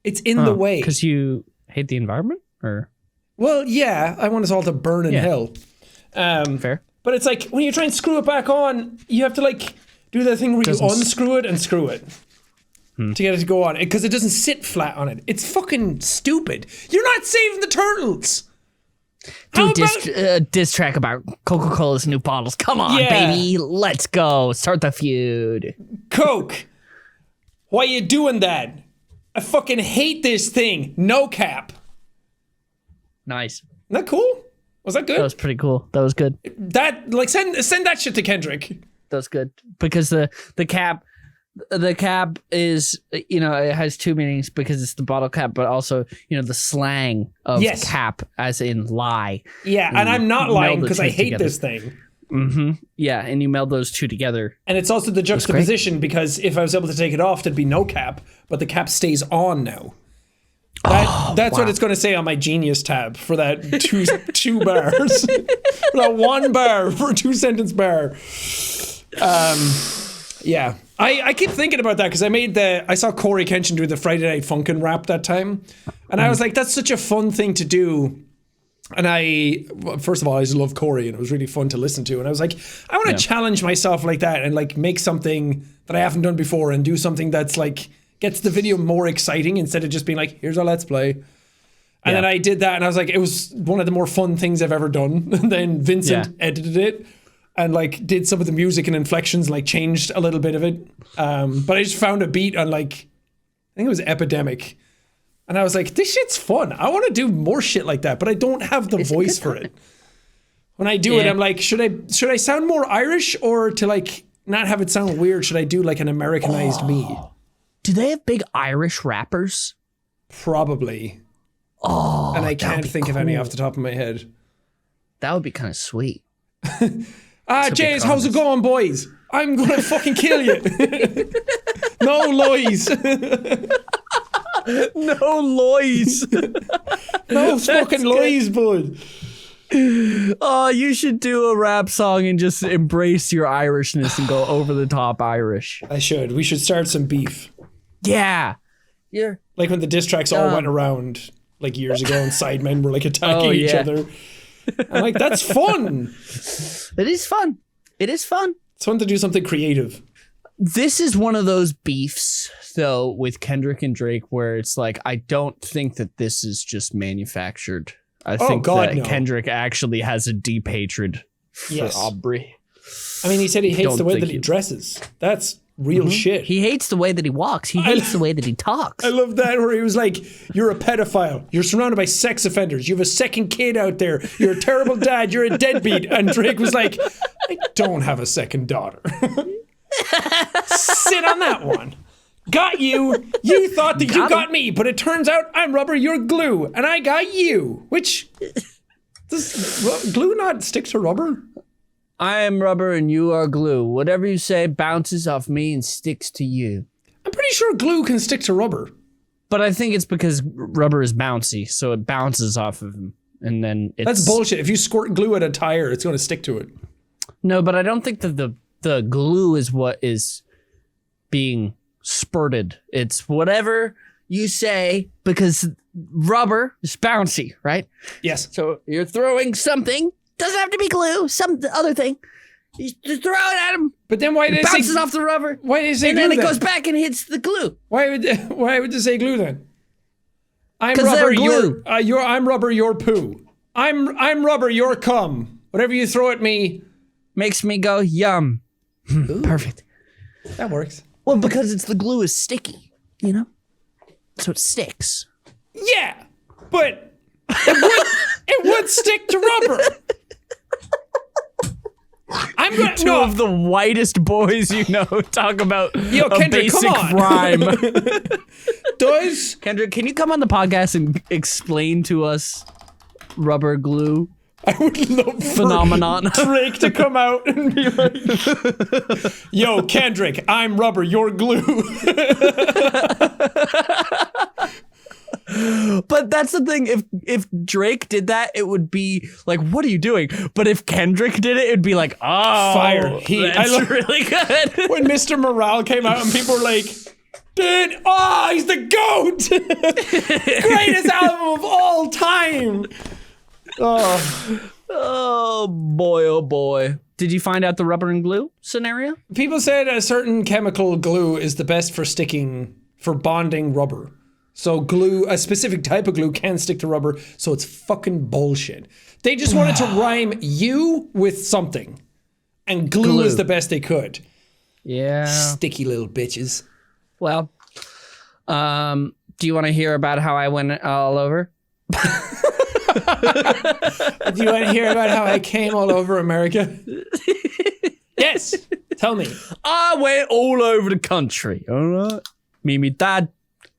It's in the way. Because you hate the environment, or? Well, yeah, I want us all to burn in hell. Fair. But it's like when you try and screw it back on, you have to like do that thing where you unscrew it and screw it. to get it to go on, because it doesn't sit flat on it. It's fucking stupid. You're not saving the turtles. Do a diss track about Coca-Cola's new bottles. Come on, baby. Let's go. Start the feud. Coke, why you doing that? I fucking hate this thing. No cap. Nice. Isn't that cool? Was that good? That was pretty cool. That was good. That, like, send that shit to Kendrick. That was good. Because the cap is, you know, it has two meanings because it's the bottle cap, but also, you know, the slang of cap as in lie. Yeah, and I'm not lying because I hate this thing. Mm-hmm. Yeah, and you meld those two together. And it's also the juxtaposition, because if I was able to take it off, there'd be no cap, but the cap stays on now. That's what it's going to say on my Genius tab for that two bars. For that one bar, for a 2-sentence bar. Yeah. I keep thinking about that because I saw Corey Kenshin do the Friday Night Funkin' rap that time. And I was like, that's such a fun thing to do. And first of all, I just love Corey, and it was really fun to listen to. And I was like, I want to challenge myself like that and like make something that I haven't done before and do something that's like gets the video more exciting instead of just being like, here's our Let's Play. And then I did that, and I was like, it was one of the more fun things I've ever done. And then Vincent edited it and like did some of the music and inflections, like changed a little bit of it. But I just found a beat on like, I think it was Epidemic. And I was like, this shit's fun. I want to do more shit like that, but I don't have the voice for it. When I do it, I'm like, should I sound more Irish, or to like not have it sound weird, should I do like an Americanized me? Do they have big Irish rappers? Probably. Oh, and I can't think of any off the top of my head. That would be kind of sweet. Jays, how's it going, boys? I'm gonna fucking kill you. No lies. No lies. No fucking lies, bud. Oh, you should do a rap song and just embrace your Irishness and go over the top Irish. I should. We should start some beef. Yeah. Yeah. Like when the diss tracks all went around like years ago and sidemen were like attacking each other. I'm like, that's fun. It is fun. It is fun. It's fun to do something creative. This is one of those beefs, though, with Kendrick and Drake, where it's like, I don't think that this is just manufactured. I think that Kendrick actually has a deep hatred for Aubrey. I mean, he said he hates the way that he dresses. That's real shit. He hates the way that he walks. He hates the way that he talks. I love that, where he was like, you're a pedophile. You're surrounded by sex offenders. You have a second kid out there. You're a terrible dad. You're a deadbeat. And Drake was like, I don't have a second daughter. Sit on that one. Got you. You thought that you got me, but it turns out I'm rubber, you're glue, and I got you. Which, does glue not stick to rubber? I am rubber and you are glue. Whatever you say bounces off me and sticks to you. I'm pretty sure glue can stick to rubber. But I think it's because rubber is bouncy, so it bounces off of him. And then it's... That's bullshit. If you squirt glue at a tire, it's going to stick to it. No, but I don't think that the glue is what is being spurted. It's whatever you say, because rubber is bouncy, right? Yes. So you're throwing something, doesn't have to be glue, some other thing. You just throw it at him. But then why did it bounces off the rubber? Why did it say glue? And then it goes back and hits the glue. Why would they say glue then? I'm 'Cause rubber, glue. I'm rubber, you're poo. I'm rubber, you're cum. Whatever you throw at me makes me go yum. Perfect. That works. Well, because the glue is sticky, you know? So it sticks. Yeah, but it would stick to rubber. I'm gonna, Two of the whitest boys you know talk about Kendrick, basic come on. rhyme. Kendrick, can you come on the podcast and explain to us rubber glue? I would love phenomenon. Drake to come out and be like, yo, Kendrick, I'm rubber, you're glue. But that's the thing. If Drake did that, it would be like, what are you doing? But if Kendrick did it, it'd be like, oh, fire. That's really good. When Mr. Morale came out and people were like, dude, oh, he's the GOAT. Greatest album of all time. Oh boy. Did you find out the rubber and glue scenario? People said a certain chemical glue is the best for sticking for bonding rubber. So glue, a specific type of glue can stick to rubber, so it's fucking bullshit. They just wanted to rhyme you with something. And glue is the best they could. Yeah. Sticky little bitches. Well, do you want to hear about how I went all over? Do you want to hear about how I came all over America? Yes. Tell me. I went all over the country. All right. Me and my dad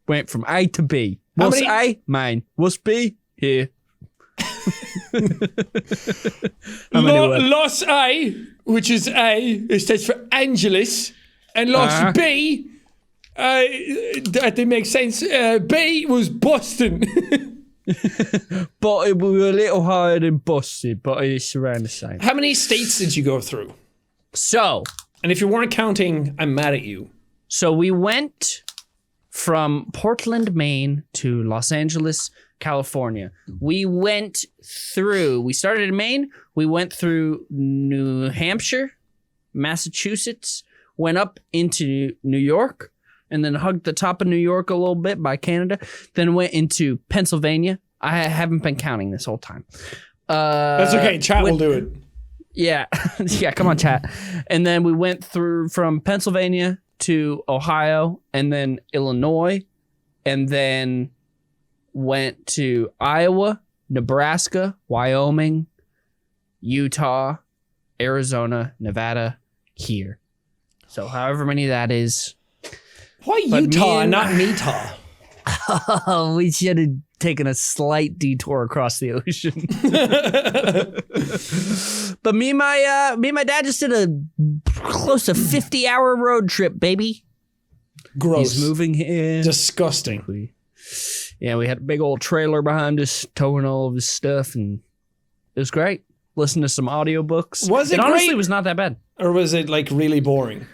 went from A to B. What's A? Maine. What's B? Here. Los A, which is A, it stands for Angeles. And Los B, that didn't make sense. B was Boston. But it was a little higher than Boston, but it's around the same. How many states did you go through? So, and if you weren't counting, I'm mad at you. So we went from Portland, Maine to Los Angeles, California. We started in Maine, we went through New Hampshire, Massachusetts, went up into New York, and then hugged the top of New York a little bit by Canada, then went into Pennsylvania. I haven't been counting this whole time. That's okay, chat will do it. Yeah, yeah, come on, chat. And then we went through from Pennsylvania to Ohio, and then Illinois, and then went to Iowa, Nebraska, Wyoming, Utah, Arizona, Nevada, here. So however many that is. Why Utah and not Metah? Oh, we should have taken a slight detour across the ocean. But me and my dad just did a close to 50-hour road trip, baby. Gross. He's moving here. Disgusting. Yeah, we had a big old trailer behind us towing all of his stuff, and it was great. Listen to some audiobooks. Was it honestly great? Was not that bad. Or was it like really boring?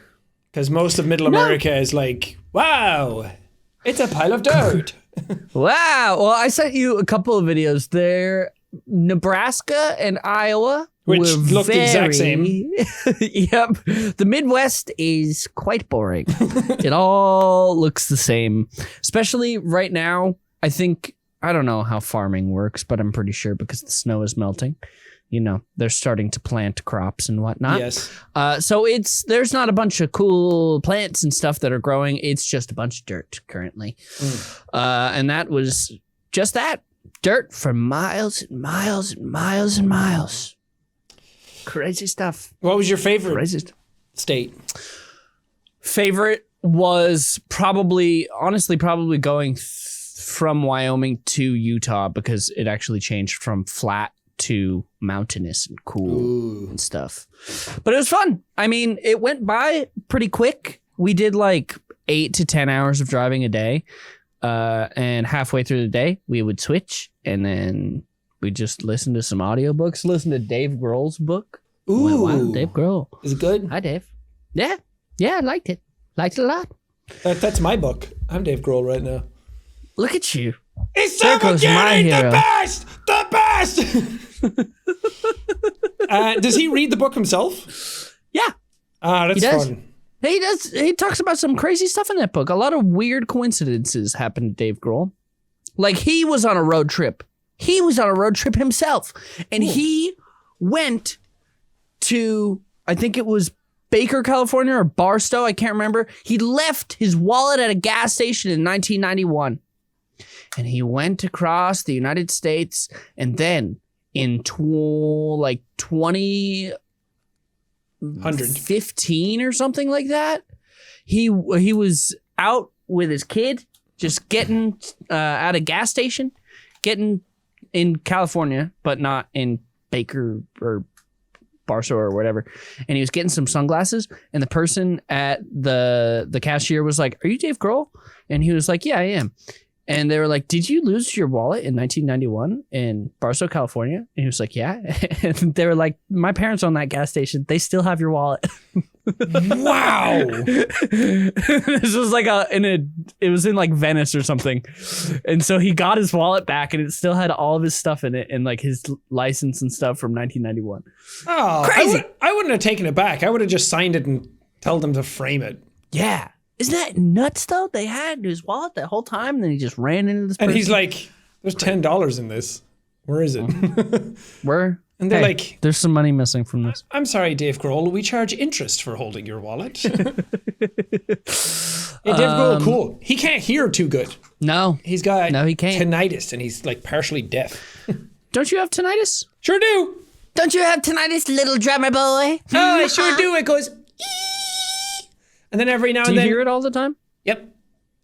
Because most of Middle America is like, wow, it's a pile of dirt. Wow. Well, I sent you a couple of videos there. Nebraska and Iowa, which looked the exact same. Yep. The Midwest is quite boring. It all looks the same, especially right now. I don't know how farming works, but I'm pretty sure because the snow is melting. You know, they're starting to plant crops and whatnot. Yes. So there's not a bunch of cool plants and stuff that are growing. It's just a bunch of dirt currently. And that was just that. Dirt for miles and miles and miles and miles. Crazy stuff. What was your favorite state? Favorite was probably going from Wyoming to Utah because it actually changed from flat to mountainous and cool and stuff. But it was fun. I mean, it went by pretty quick. We did like 8 to 10 hours of driving a day. And halfway through the day, we would switch, and then we just listen to some audiobooks, listen to Dave Grohl's book. Ooh. Wow, Dave Grohl. Is it good? Hi, Dave. Yeah, I liked it. Liked it a lot. That's my book. I'm Dave Grohl right now. Look at you. It's Armageddon, the best! The best! Does he read the book himself? Yeah. That's fun. He does. He talks about some crazy stuff in that book. A lot of weird coincidences happened to Dave Grohl. Like, he was on a road trip. He was on a road trip himself. And he went to, I think it was Baker, California, or Barstow. I can't remember. He left his wallet at a gas station in 1991. And he went across the United States. And then in 2015 or something like that, he was out with his kid, just getting at a gas station, getting in California, but not in Baker or Barstow or whatever. And he was getting some sunglasses, and the person at the cashier was like, "Are you Dave Grohl?" And he was like, "Yeah, I am." And they were like, "Did you lose your wallet in 1991 in Barstow, California?" And he was like, "Yeah." And they were like, "My parents own that gas station. They still have your wallet." Wow. This was like it was in like Venice or something. And so he got his wallet back, and it still had all of his stuff in it, and like his license and stuff from 1991. Oh, crazy. I wouldn't have taken it back. I would have just signed it and told them to frame it. Yeah. Isn't that nuts though? They had his wallet that whole time, and then he just ran into this. And person. he's like, "There's $10 in this. Where is it?" Where? And they're like, "There's some money missing from this." "I'm sorry, Dave Grohl. We charge interest for holding your wallet." Yeah, Dave Grohl, cool. He can't hear too good. No, He's got he can't. tinnitus, and he's like partially deaf. Don't you have tinnitus? Sure do. Don't you have tinnitus, little drummer boy? Oh, I sure do. It goes, "Ee." And then every now Do and you then. hear it all the time? Yep.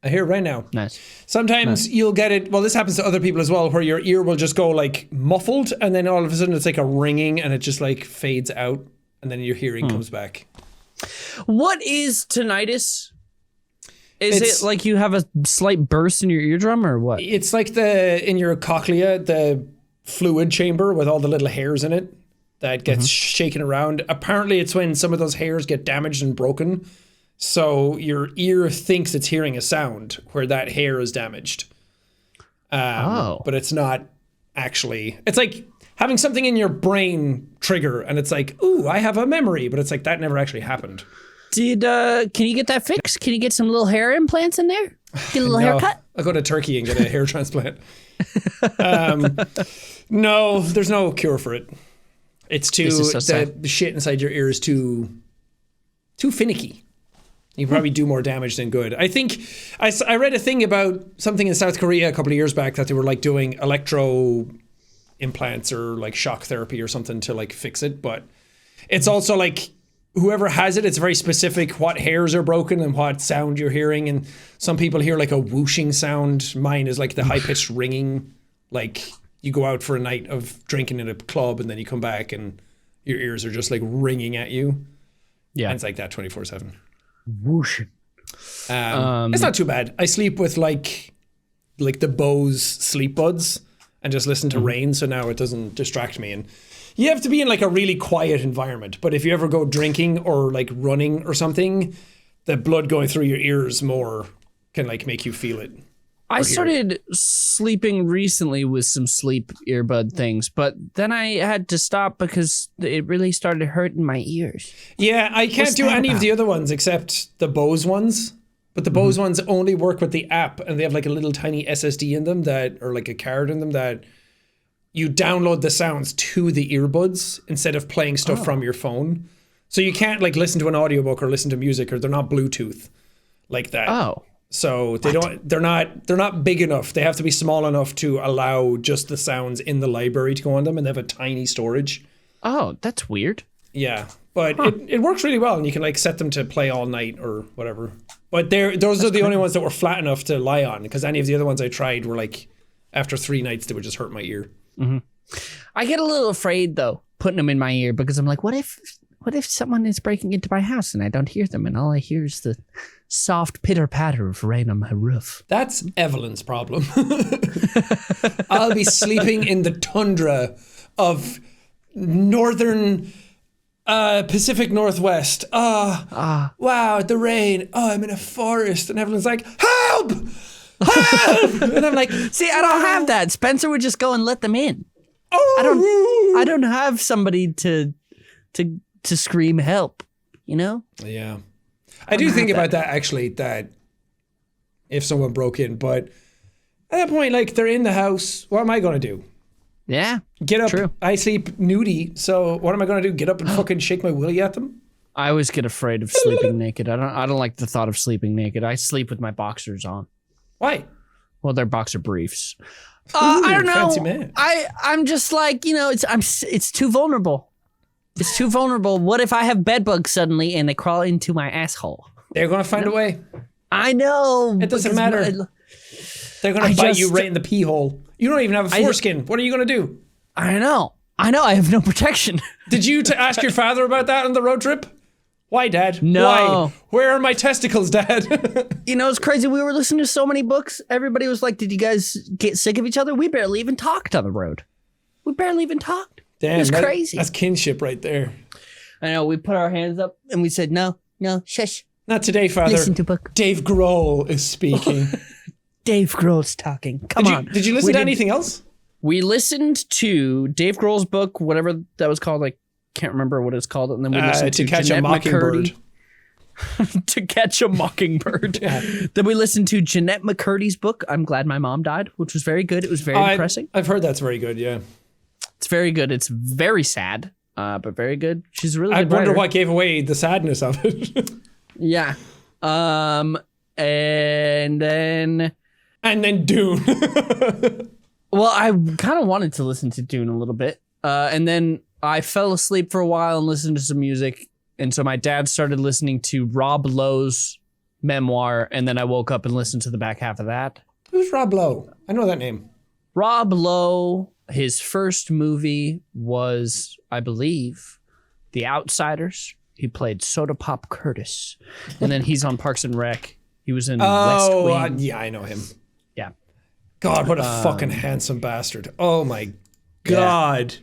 I hear it right now. Nice. Sometimes you'll get it. Well, this happens to other people as well, where your ear will just go like muffled, and then all of a sudden it's like a ringing, and it just like fades out, and then your hearing comes back. What is tinnitus? Is It's- it like you have a slight burst in your eardrum, or what? It's like in your cochlea, the fluid chamber with all the little hairs in it that gets shaken around. Apparently, it's when some of those hairs get damaged and broken. So your ear thinks it's hearing a sound where that hair is damaged. But it's not actually. It's like having something in your brain trigger, and it's like, ooh, I have a memory, but it's like that never actually happened. Can you get that fixed? Can you get some little hair implants in there? Get a little haircut? I'll go to Turkey and get a hair transplant. No, there's no cure for it. It's too, This is so sad. the shit inside your ear is too finicky. You probably do more damage than good. I think I read a thing about something in South Korea a couple of years back that they were like doing electro implants or like shock therapy or something to like fix it. But it's also like whoever has it, it's very specific what hairs are broken and what sound you're hearing. And some people hear like a whooshing sound. Mine is like the high pitched ringing. Like you go out for a night of drinking in a club and then you come back and your ears are just like ringing at you. Yeah. And it's like that 24/7. Whoosh. It's not too bad. I sleep with like the Bose sleep buds and just listen to rain, so now it doesn't distract me. And you have to be in like a really quiet environment. But if you ever go drinking or like running or something, the blood going through your ears more can like make you feel it. I started sleeping recently with some sleep earbud things, but then I had to stop because it really started hurting my ears. Yeah, I can't do that any of about? the other ones except the Bose ones. But the Bose ones only work with the app, and they have like a little tiny SSD in them or like a card in them that you download the sounds to the earbuds instead of playing stuff from your phone. So you can't like listen to an audiobook or listen to music, or they're not Bluetooth like that. Oh. So they're not big enough. They have to be small enough to allow just the sounds in the library to go on them, and they have a tiny storage. Oh, that's weird. Yeah, but it works really well, and you can like set them to play all night or whatever. But those are the only ones that were flat enough to lie on, because any of the other ones I tried were like, after 3 nights, they would just hurt my ear. I get a little afraid though, putting them in my ear, because I'm like, what if someone is breaking into my house and I don't hear them, and all I hear is the soft pitter patter of rain on my roof? That's Evelyn's problem. I'll be sleeping in the tundra of northern Pacific Northwest. Wow, the rain. Oh, I'm in a forest. And Evelyn's like, help! Help! And I'm like, See, I don't have that. Spencer would just go and let them in. oh! I don't have somebody to scream help, you know? Yeah. I do think about that actually, that if someone broke in, but at that point, like, they're in the house. What am I going to do? Yeah. Get up. True. I sleep nudie, so what am I going to do? Get up and fucking shake my willy at them? I always get afraid of sleeping naked. I don't like the thought of sleeping naked. I sleep with my boxers on. Why? Well, they're boxer briefs. Ooh, I don't know. fancy man. I'm just like, you know, it's too vulnerable. It's too vulnerable. What if I have bed bugs suddenly and they crawl into my asshole? They're going to find a way. I know. It doesn't matter. They're going I to bite you just- right in the pee hole. You don't even have a foreskin. What are you going to do? I know. I have no protection. Did you ask your father about that on the road trip? Why, Dad? No. Why? Where are my testicles, Dad? You know, it's crazy. We were listening to so many books. Everybody was like, did you guys get sick of each other? We barely even talked on the road. We barely even talked. Damn, it was crazy. That's kinship right there. I know. We put our hands up and we said, no, shush. Not today, Father. Listen to book. Dave Grohl is speaking. Dave Grohl's talking. Come on. Did you listen to anything else? We listened to Dave Grohl's book, whatever that was called. I can't remember what it's called. And then we listened To Catch a Jeanette Mockingbird. McCurdy. To Catch a Mockingbird. Then we listened to Jeanette McCurdy's book, I'm Glad My Mom Died, which was very good. It was very depressing. I've heard that's very good, yeah. It's very good. It's very sad, but very good. She's a really good I wonder writer. what gave away the sadness of it. Yeah. And then Dune. well, I kind of wanted to listen to Dune a little bit. And then I fell asleep for a while and listened to some music. And so my dad started listening to Rob Lowe's memoir, and then I woke up and listened to the back half of that. Who's Rob Lowe? I know that name. Rob Lowe, his first movie was, I believe, The Outsiders. He played Soda Pop Curtis. And then he's on Parks and Rec. He was in West Wing. Yeah, I know him. Yeah. God, what a fucking handsome bastard. Oh my God.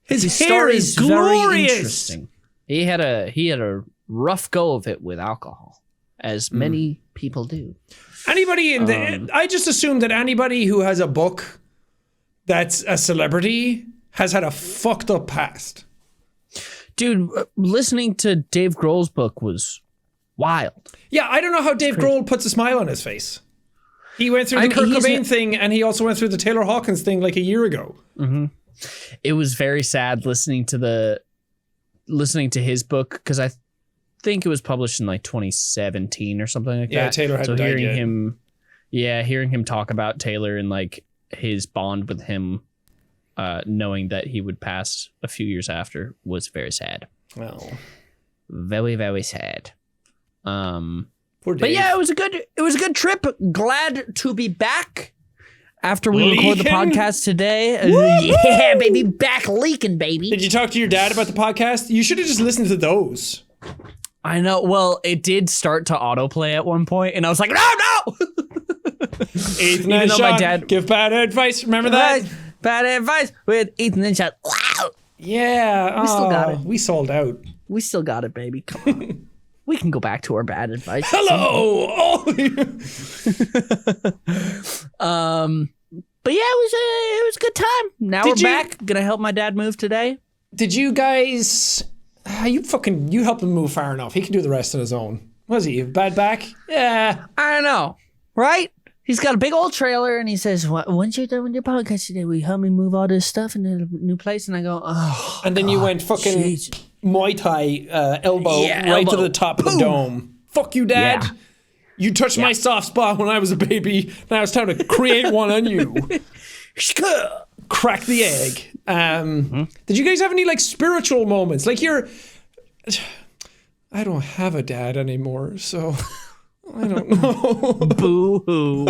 His hair story is very glorious. interesting. He had a rough go of it with alcohol, as many people do. Anybody in I just assume that anybody who has a book that's a celebrity has had a fucked up past. Dude, listening to Dave Grohl's book was wild. Yeah, I don't know how Dave Grohl puts a smile on his face. He went through the Kurt Cobain thing, and he also went through the Taylor Hawkins thing like a year ago. Mm-hmm. It was very sad listening to his book, because I think it was published in like 2017 or something like that. Yeah, Taylor hadn't died yet. Hearing him talk about Taylor and like his bond with him, knowing that he would pass a few years after, was very sad. Well, very, very sad. poor Dave. But yeah, it was a good trip. Glad to be back after we record the podcast today. Yeah, baby, back leaking, baby. Did you talk to your dad about the podcast? You should have just listened to those. I know. Well, it did start to autoplay at one point, and I was like, no! Ethan and Sean, my dad give bad advice. Remember that? Bad advice with Ethan and Sean. Wow. Yeah. We still got it. We sold out. We still got it, baby. Come on. We can go back to our bad advice. Hello. But yeah, it was a good time. Now we're back. Gonna help my dad move today. Did you guys? You helped him move far enough. He can do the rest on his own. Was he a bad back? Yeah. I don't know, right? He's got a big old trailer, and he says, "Once you're done with your podcast today, will you help me move all this stuff into a new place?" And I go, "Oh." And then you went fucking Muay Thai elbow right to the top of the dome. Fuck you, Dad. Yeah. You touched my soft spot when I was a baby. Now it's time to create one on you. Crack the egg. Did you guys have any like spiritual moments? Like I don't have a dad anymore, so I don't know. Boo-hoo.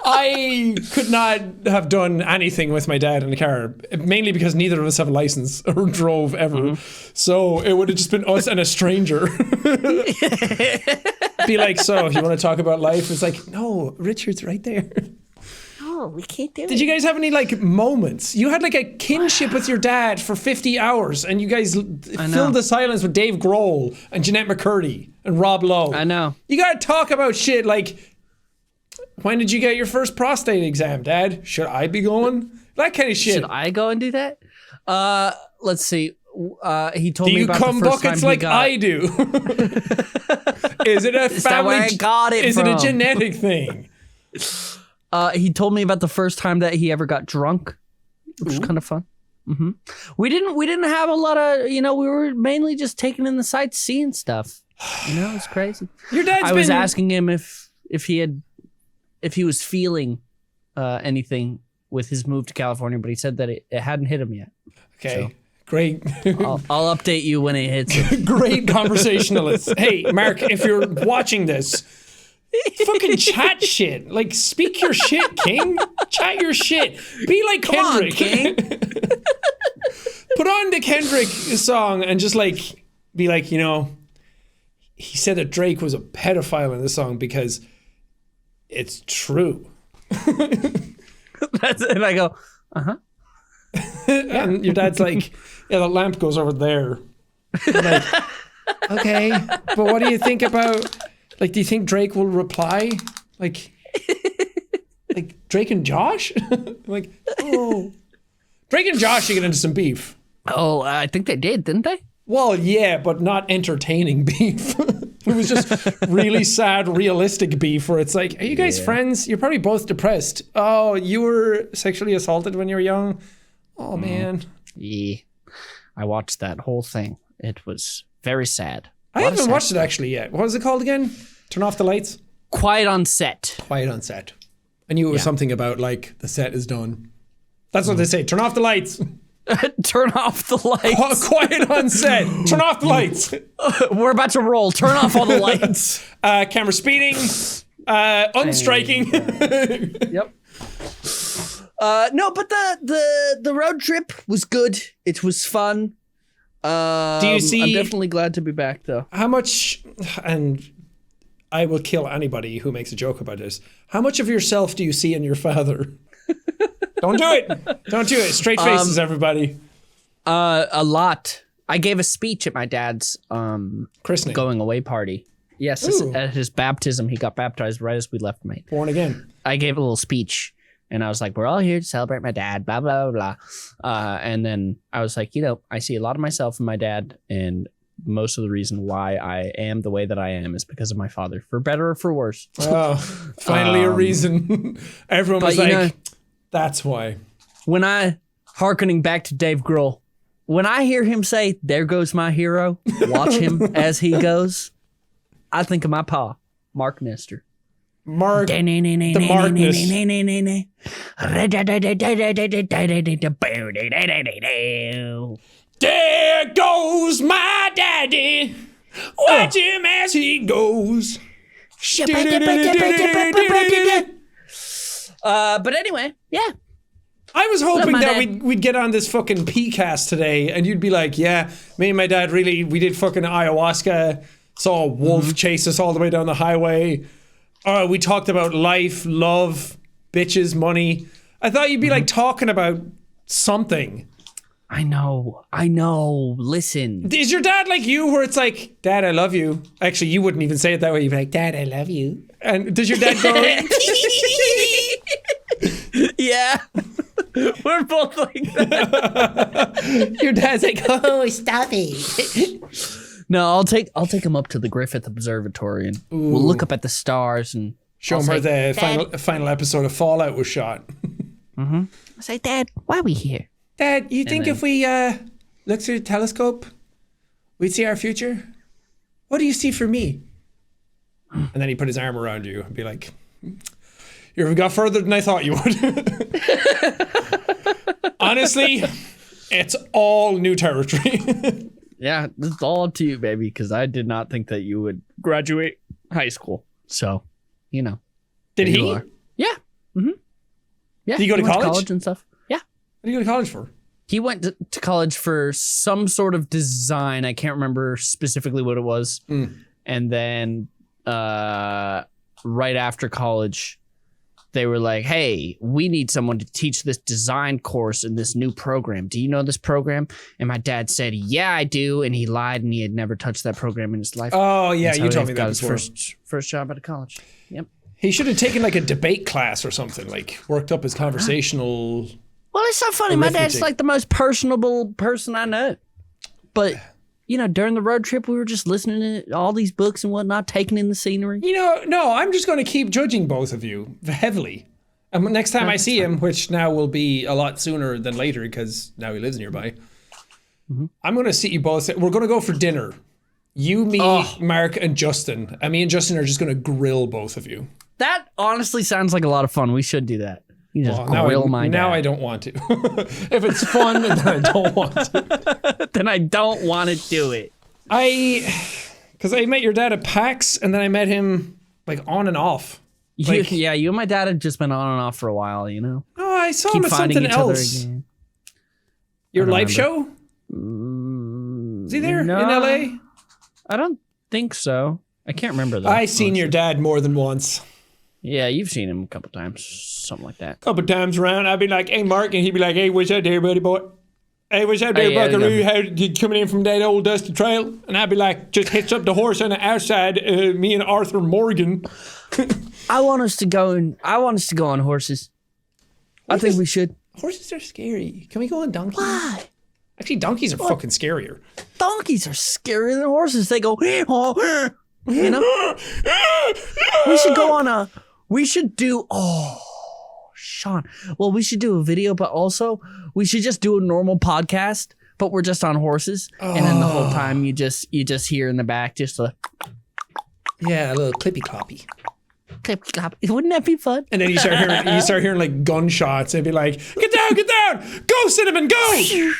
I could not have done anything with my dad in the car, mainly because neither of us have a license or drove ever. So it would have just been us and a stranger. Be like, so you want to talk about life? It's like, no, Richard's right there. No, we can't do it. Did you guys have any like moments? You had like a kinship with your dad for 50 hours, and you guys filled the silence with Dave Grohl and Jeanette McCurdy and Rob Lowe. I know. You got to talk about shit like, when did you get your first prostate exam, Dad? Should I be going? That kind of shit. Should I go and do that? Let's see. He told me about the first time he got... Do you come buckets like I do? Is it a family... Is that where I got it Is from? it a genetic thing? He told me about the first time that he ever got drunk, which was kind of fun. Mm-hmm. We didn't have a lot of, we were mainly just taking in the sights, seeing stuff. It's crazy. Your dad's I was asking him if he was feeling anything with his move to California, but he said that it hadn't hit him yet. Okay, so great. I'll update you when it hits him. Great conversationalist. Hey, Mark, if you're watching this, fucking chat shit. Like, speak your shit, King. Chat your shit. Be like Kendrick. Come on, King. Put on the Kendrick song and just like be like, he said that Drake was a pedophile in this song because it's true. That's it. And I go, uh-huh. And your dad's like, yeah, the lamp goes over there. I'm like, okay, but what do you think about, like, do you think Drake will reply? Like Drake and Josh? Like, oh. Drake and Josh should get into some beef. Oh, I think they did, didn't they? Well, yeah, but not entertaining beef. It was just really sad, realistic beef where it's like, are you guys friends? You're probably both depressed. Oh, you were sexually assaulted when you were young? Oh, man. Yeah. I watched that whole thing. It was very sad. I haven't watched it actually yet. What was it called again? Turn off the lights? Quiet on Set. Quiet on Set. I knew it was something about like the set is done. That's what they say. Turn off the lights. Turn off the lights. Quiet on set. Turn off the lights. We're about to roll. Turn off all the lights. Camera speeding. Unstriking. Yep. No, but the road trip was good. It was fun. Do you see? I'm definitely glad to be back, though. How much? And I will kill anybody who makes a joke about this. How much of yourself do you see in your father? Don't do it. Don't do it. Straight faces, everybody. A lot. I gave a speech at my dad's Christening. going away party. Yes, at his baptism. He got baptized right as we left, mate. Born again. I gave a little speech, and I was like, we're all here to celebrate my dad, blah, blah, blah, blah. And then I was like, I see a lot of myself in my dad, and most of the reason why I am the way that I am is because of my father, for better or for worse. Oh, finally a reason. Everyone was like, that's why. When hearkening back to Dave Grohl, when I hear him say, there goes my hero, watch him as he goes, I think of my pa, Mark Nestor. Mark, the Markness. There goes my daddy. Watch him as he goes. But anyway, yeah. I was hoping that we'd get on this fucking PCast today and you'd be like, yeah, me and my dad we did fucking ayahuasca, saw a wolf chase us all the way down the highway. We talked about life, love, bitches, money. I thought you'd be like talking about something. I know. Listen. Is your dad like you where it's like, Dad, I love you? Actually, you wouldn't even say it that way. You'd be like, Dad, I love you. And does your dad go... Yeah. We're both like that. Your dad's like, oh, stop it. No, I'll take him up to the Griffith Observatory and we'll look up at the stars and show him where the final episode of Fallout was shot. I'll say, Dad, why are we here? Dad, you think if we look through the telescope, we'd see our future? What do you see for me? And then he put his arm around you and be like, you got further than I thought you would. Honestly, it's all new territory. Yeah, it's all up to you, baby, because I did not think that you would graduate high school. So, Did he? Yeah. Mm-hmm. Yeah. Did he go to college and stuff? Yeah. What did he go to college for? He went to college for some sort of design. I can't remember specifically what it was. And then right after college, they were like, hey, we need someone to teach this design course in this new program. Do you know this program? And my dad said, yeah, I do. And he lied and he had never touched that program in his life. Oh, yeah, you told me that got before. His first job out of college. Yep. He should have taken like a debate class or something, like worked up his conversational... Well, it's so funny. My dad's like the most personable person I know. But, during the road trip, we were just listening to all these books and whatnot, taking in the scenery. No, I'm just going to keep judging both of you heavily. And next time I see him, which now will be a lot sooner than later because now he lives nearby, I'm going to see you both. We're going to go for dinner. You, me, Mark, and Justin. And me and Justin are just going to grill both of you. That honestly sounds like a lot of fun. We should do that. You just grill my dad. Now I don't want to. If it's fun, then I don't want to. Then I don't want to do it. Because I met your dad at PAX, and then I met him like on and off. You and my dad had just been on and off for a while, No, I saw him at something else. Your live show? Is he there in LA? I don't think so. I can't remember though. I seen your dad more than once. Yeah, you've seen him a couple times, something like that. Couple times around, I'd be like, hey, Mark, and he'd be like, hey, what's up there, buddy boy? Hey, what's up there, buckaroo? How you coming in from that old dusty trail? And I'd be like, just hitch up the horse on the outside, me and Arthur Morgan. I want us to go on horses. I think we should. Horses are scary. Can we go on donkeys? Why? Actually, donkeys are fucking scarier. Donkeys are scarier than horses. They go, oh, you know? We should go on we should do, Sean. Well, we should do a video, but also we should just do a normal podcast, but we're just on horses. And then the whole time you just hear in the back just a little clippy cloppy. clip clap. Wouldn't that be fun? And then you start hearing like gunshots and be like, get down, go Cinnamon, go. That'd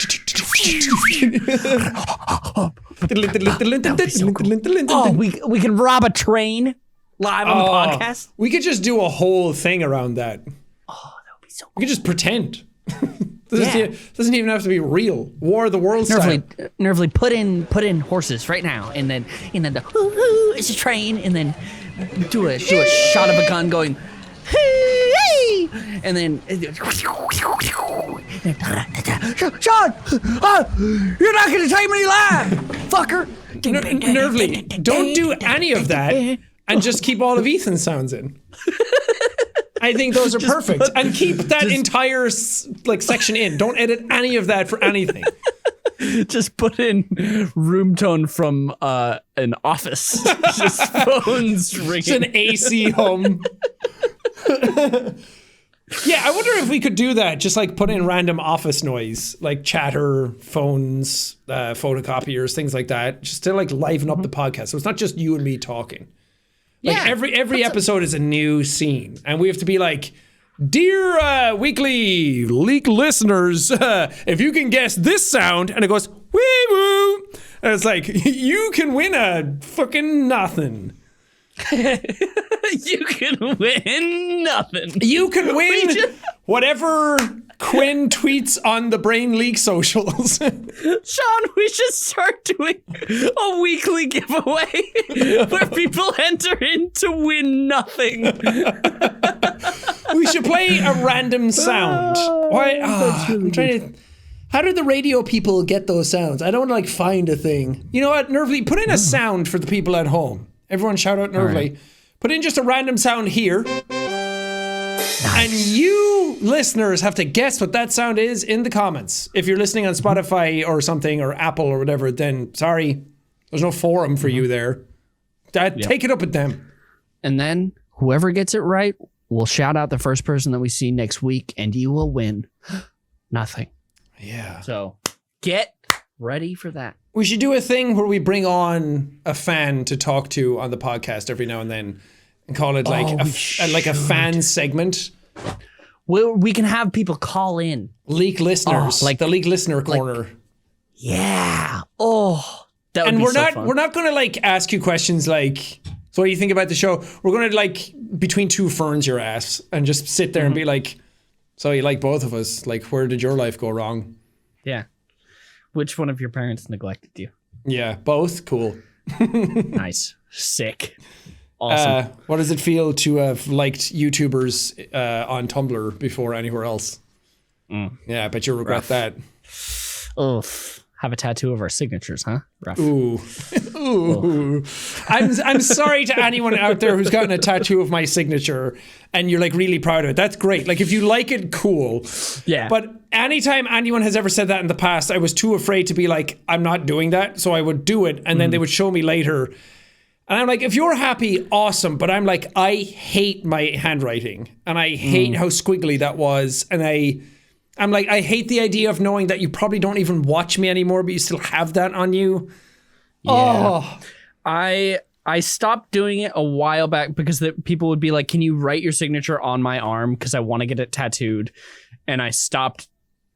be so cool. Oh, we can rob a train live on the podcast. We could just do a whole thing around that. Oh, that would be so cool. We could just pretend. Doesn't even have to be real. War of the Worlds style. Nervily put in horses right now, and then the it's a train, and then do a shot of a gun going, hey, and then Sean, you're not gonna take me live, fucker. Nervily, don't do any of that, and just keep all of Ethan's sounds in. I think those are perfect. And keep that entire section in. Don't edit any of that for anything. Just put in room tone from an office. Just phones ringing. It's an AC hum. Yeah, I wonder if we could do that. Just like put in random office noise, like chatter, phones, photocopiers, things like that. Just to like liven up the podcast. So it's not just you and me talking. Like every episode is a new scene, and we have to be like, dear weekly leak listeners, if you can guess this sound, and it goes wee woo, and it's like you can win a fucking nothing. You can win nothing. You can win whatever Quinn tweets on the Brain Leak socials. Sean, we should start doing a weekly giveaway where people enter in to win nothing. We should play a random sound. Why? I'm trying to. How did the radio people get those sounds? I don't want to like find a thing. You know what, Nervly, put in a sound for the people at home. Everyone shout out Nervly. Right. Put in just a random sound here. Nice. And you listeners have to guess what that sound is in the comments. If you're listening on Spotify or something, or Apple or whatever, then sorry, there's no forum for you there. Take it up with them. And then whoever gets it right will shout out the first person that we see next week, and you will win nothing. Yeah. So get ready for that. We should do a thing where we bring on a fan to talk to on the podcast every now and then, and call it like a fan segment. We can have people call in. Leak listeners, like the Leak Listener Corner. Yeah. Oh, that would and be we're so not fun. We're not going to like ask you questions like, so what do you think about the show? We're going to like between two ferns your ass and just sit there and be like, so you like both of us? Like, where did your life go wrong? Yeah. Which one of your parents neglected you? Yeah, both. Cool. Nice. Sick. Awesome. What does it feel to have liked YouTubers on Tumblr before anywhere else? Yeah, I bet you'll regret that. Oof. Have a tattoo of our signatures, huh? Rough. Ooh. Ooh. I'm sorry to anyone out there who's gotten a tattoo of my signature and you're like really proud of it. That's great. Like if you like it, cool. Yeah. But anytime anyone has ever said that in the past, I was too afraid to be like, I'm not doing that. So I would do it and then they would show me later. And I'm like, if you're happy, awesome. But I'm like, I hate my handwriting and I hate how squiggly that was. And I'm like, I hate the idea of knowing that you probably don't even watch me anymore, but you still have that on you. Yeah. Oh. I stopped doing it a while back because people would be like, can you write your signature on my arm? Because I want to get it tattooed. And I stopped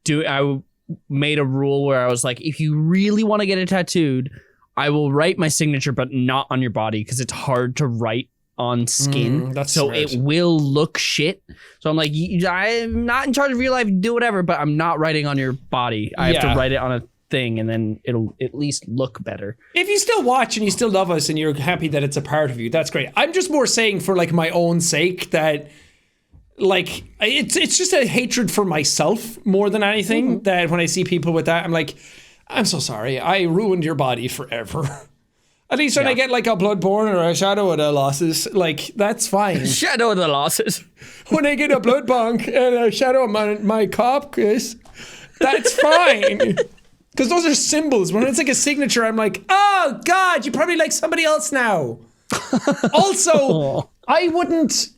I made a rule where I was like, if you really want to get it tattooed, I will write my signature, but not on your body because it's hard to write on skin. That's so smart. It will look shit. So I'm like, I'm not in charge of your life, do whatever, but I'm not writing on your body. I have to write it on a thing and then it'll at least look better. If you still watch and you still love us and you're happy that it's a part of you, that's great. I'm just more saying for like my own sake that like it's just a hatred for myself more than anything that when I see people with that, I'm like, I'm so sorry. I ruined your body forever. At least when I get like a Bloodborne or a Shadow of the Losses, like that's fine. Shadow of the Losses. When I get a Blood Bonk and a Shadow of my cop, Chris, that's fine. Because those are symbols. When it's like a signature, I'm like, oh God, you probably like somebody else now. Also, I wouldn't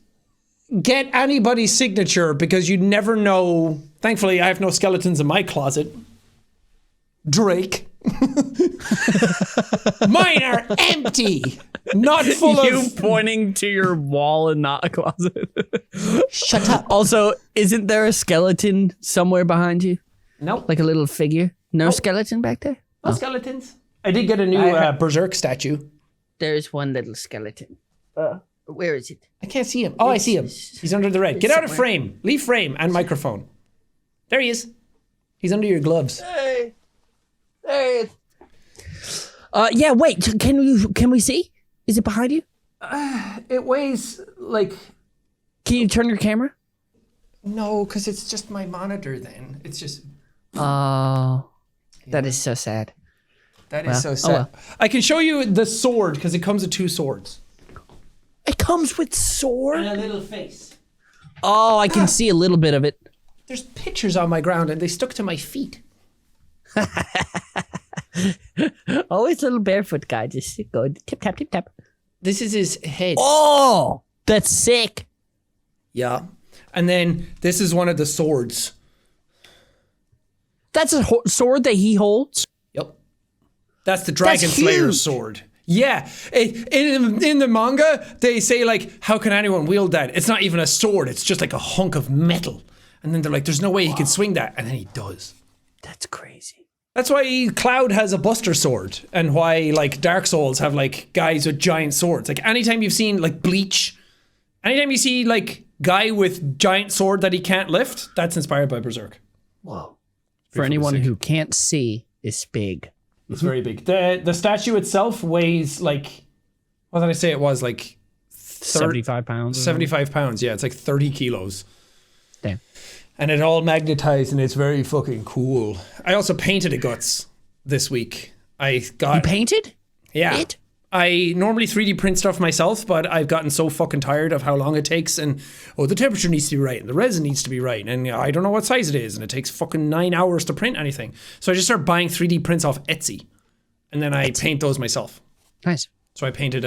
get anybody's signature because you never know. Thankfully, I have no skeletons in my closet. Drake. Mine are empty. Not full You of... pointing to your wall and not a closet. Shut up. Also, isn't there a skeleton somewhere behind you? Nope. Like a little figure? No skeleton back there? No skeletons. I did get a new Berserk statue. There's one little skeleton. Where is it? I can't see him. Oh, I see him. He's under the red. Get out of frame. Leave frame and microphone. There he is. He's under your gloves. Hey. There he is. Yeah, wait. Can we see? Is it behind you? It weighs like... Can you turn your camera? No, because it's just my monitor then. It's just... Oh, that is so sad. That is so sad. I can show you the sword because it comes with 2 swords. It comes with sword? And a little face. Oh, I can see a little bit of it. There's pictures on my ground and they stuck to my feet. Always little barefoot guy, just go tip tap tip tap. This is his head. Oh, that's sick. Yeah. And then this is one of the swords. That's a sword that he holds? Yep. That's the Dragon Slayer's sword. Yeah. In the manga, they say like, how can anyone wield that? It's not even a sword. It's just like a hunk of metal. And then they're like, there's no way he can swing that. And then he does. That's crazy. That's why Cloud has a Buster Sword and why like Dark Souls have like guys with giant swords. Like anytime you've seen like Bleach, anytime you see like guy with giant sword that he can't lift, that's inspired by Berserk. Whoa. For anyone who can't see, it's big. It's very big. The statue itself weighs like, what did I say it was? Like 75 pounds. 75 pounds, yeah. It's like 30 kilos. Damn. And it all magnetized and it's very fucking cool. I also painted it guts this week. You painted? Yeah. It? I normally 3D print stuff myself, but I've gotten so fucking tired of how long it takes and, the temperature needs to be right and the resin needs to be right and I don't know what size it is and it takes fucking 9 hours to print anything. So I just started buying 3D prints off Etsy and then I paint those myself. Nice. So I painted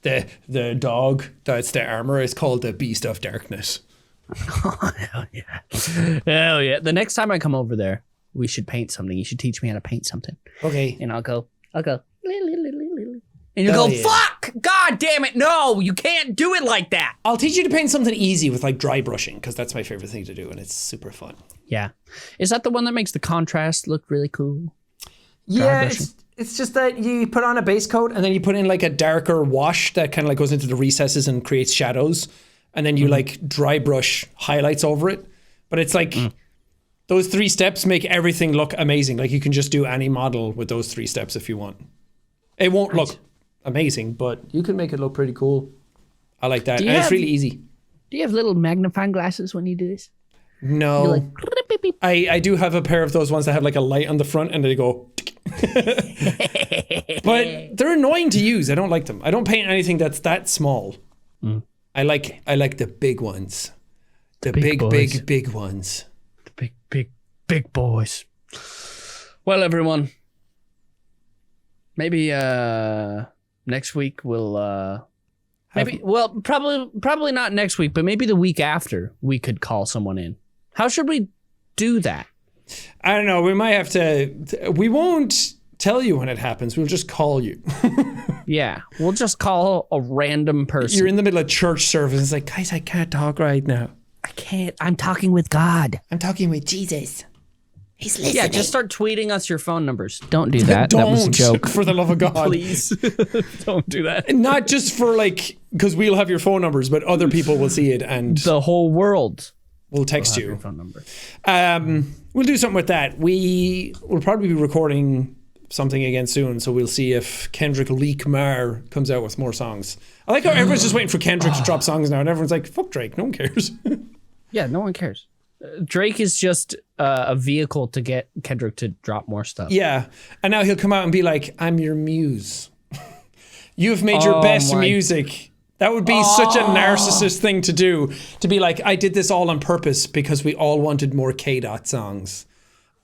the dog that's the armor. It's called the Beast of Darkness. Oh, hell yeah. Hell yeah. The next time I come over there, we should paint something. You should teach me how to paint something. Okay. And I'll go. And you go, fuck! God damn it, no! You can't do it like that! I'll teach you to paint something easy with like dry brushing because that's my favorite thing to do and it's super fun. Yeah. Is that the one that makes the contrast look really cool? Yeah, it's just that you put on a base coat and then you put in like a darker wash that kind of like goes into the recesses and creates shadows. And then you like dry brush highlights over it. But it's like those 3 steps make everything look amazing. Like you can just do any model with those 3 steps if you want. It won't look amazing, but you can make it look pretty cool. I like that. And it's really easy. Do you have little magnifying glasses when you do this? No. You're like, I do have a pair of those ones that have like a light on the front and they go. But they're annoying to use. I don't like them. I don't paint anything that's that small. I like the big ones. The big ones. The big boys. Well, everyone. Maybe next week we'll probably not next week, but maybe the week after we could call someone in. How should we do that? I don't know. We might have to. We won't tell you when it happens. We'll just call you. Yeah, we'll just call a random person. You're in the middle of church service. It's like, guys, I can't talk right now. I can't. I'm talking with God. I'm talking with Jesus. He's listening. Yeah, just start tweeting us your phone numbers. Don't do that. That was a joke. For the love of God. Please. Don't do that. Not just for like, because we'll have your phone numbers, but other people will see it and the whole world will text you. Your phone number. We'll do something with that. We will probably be recording something again soon, so we'll see if Kendrick Lamar comes out with more songs. I like how everyone's just waiting for Kendrick to drop songs now, and everyone's like, fuck Drake, no one cares. Yeah, no one cares. Drake is just a vehicle to get Kendrick to drop more stuff. Yeah, and now he'll come out and be like, I'm your muse. You have made your best music. That would be such a narcissist thing to do, to be like, I did this all on purpose because we all wanted more K-Dot songs.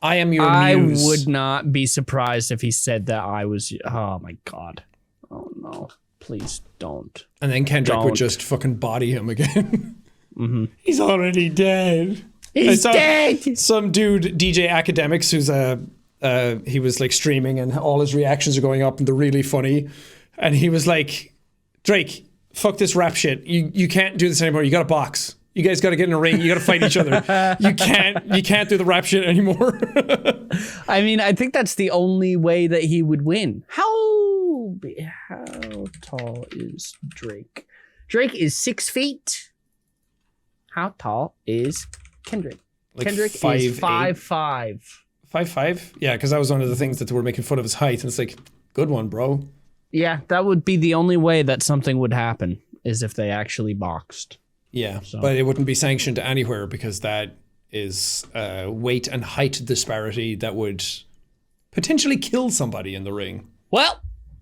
I am your I muse. would not be surprised if he said that I was. Oh my god. Oh no. Please don't. And then Kendrick would Don't. just fucking body him again. He's already dead. He's dead. Some dude, DJ Academics, who's he was like streaming and all his reactions are going up and they're really funny. And he was like, Drake, fuck this rap shit. You can't do this anymore. You got to box. You guys got to get in a ring. You got to fight each other. You can't do the rap shit anymore. I mean, I think that's the only way that he would win. How tall is Drake? Drake is 6 feet. How tall is Kendrick? Like Kendrick 5'8". is 5'5". 5'5"? Yeah, because that was one of the things that they were making fun of his height. And it's like, good one, bro. Yeah, that would be the only way that something would happen is if they actually boxed. Yeah, but it wouldn't be sanctioned anywhere because that is weight and height disparity that would potentially kill somebody in the ring. Well,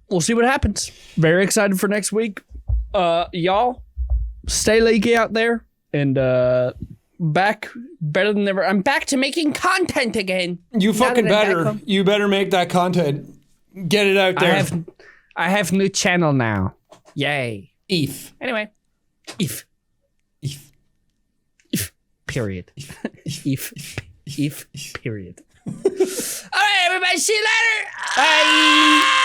we'll see what happens. Very excited for next week. Y'all, stay leaky out there and back better than ever. I'm back to making content again. You fucking better. You better make that content. Get it out there. I have new channel now. Yay. ETH. Anyway, ETH. Period. ETH. Period. All right, everybody. See you later. Bye.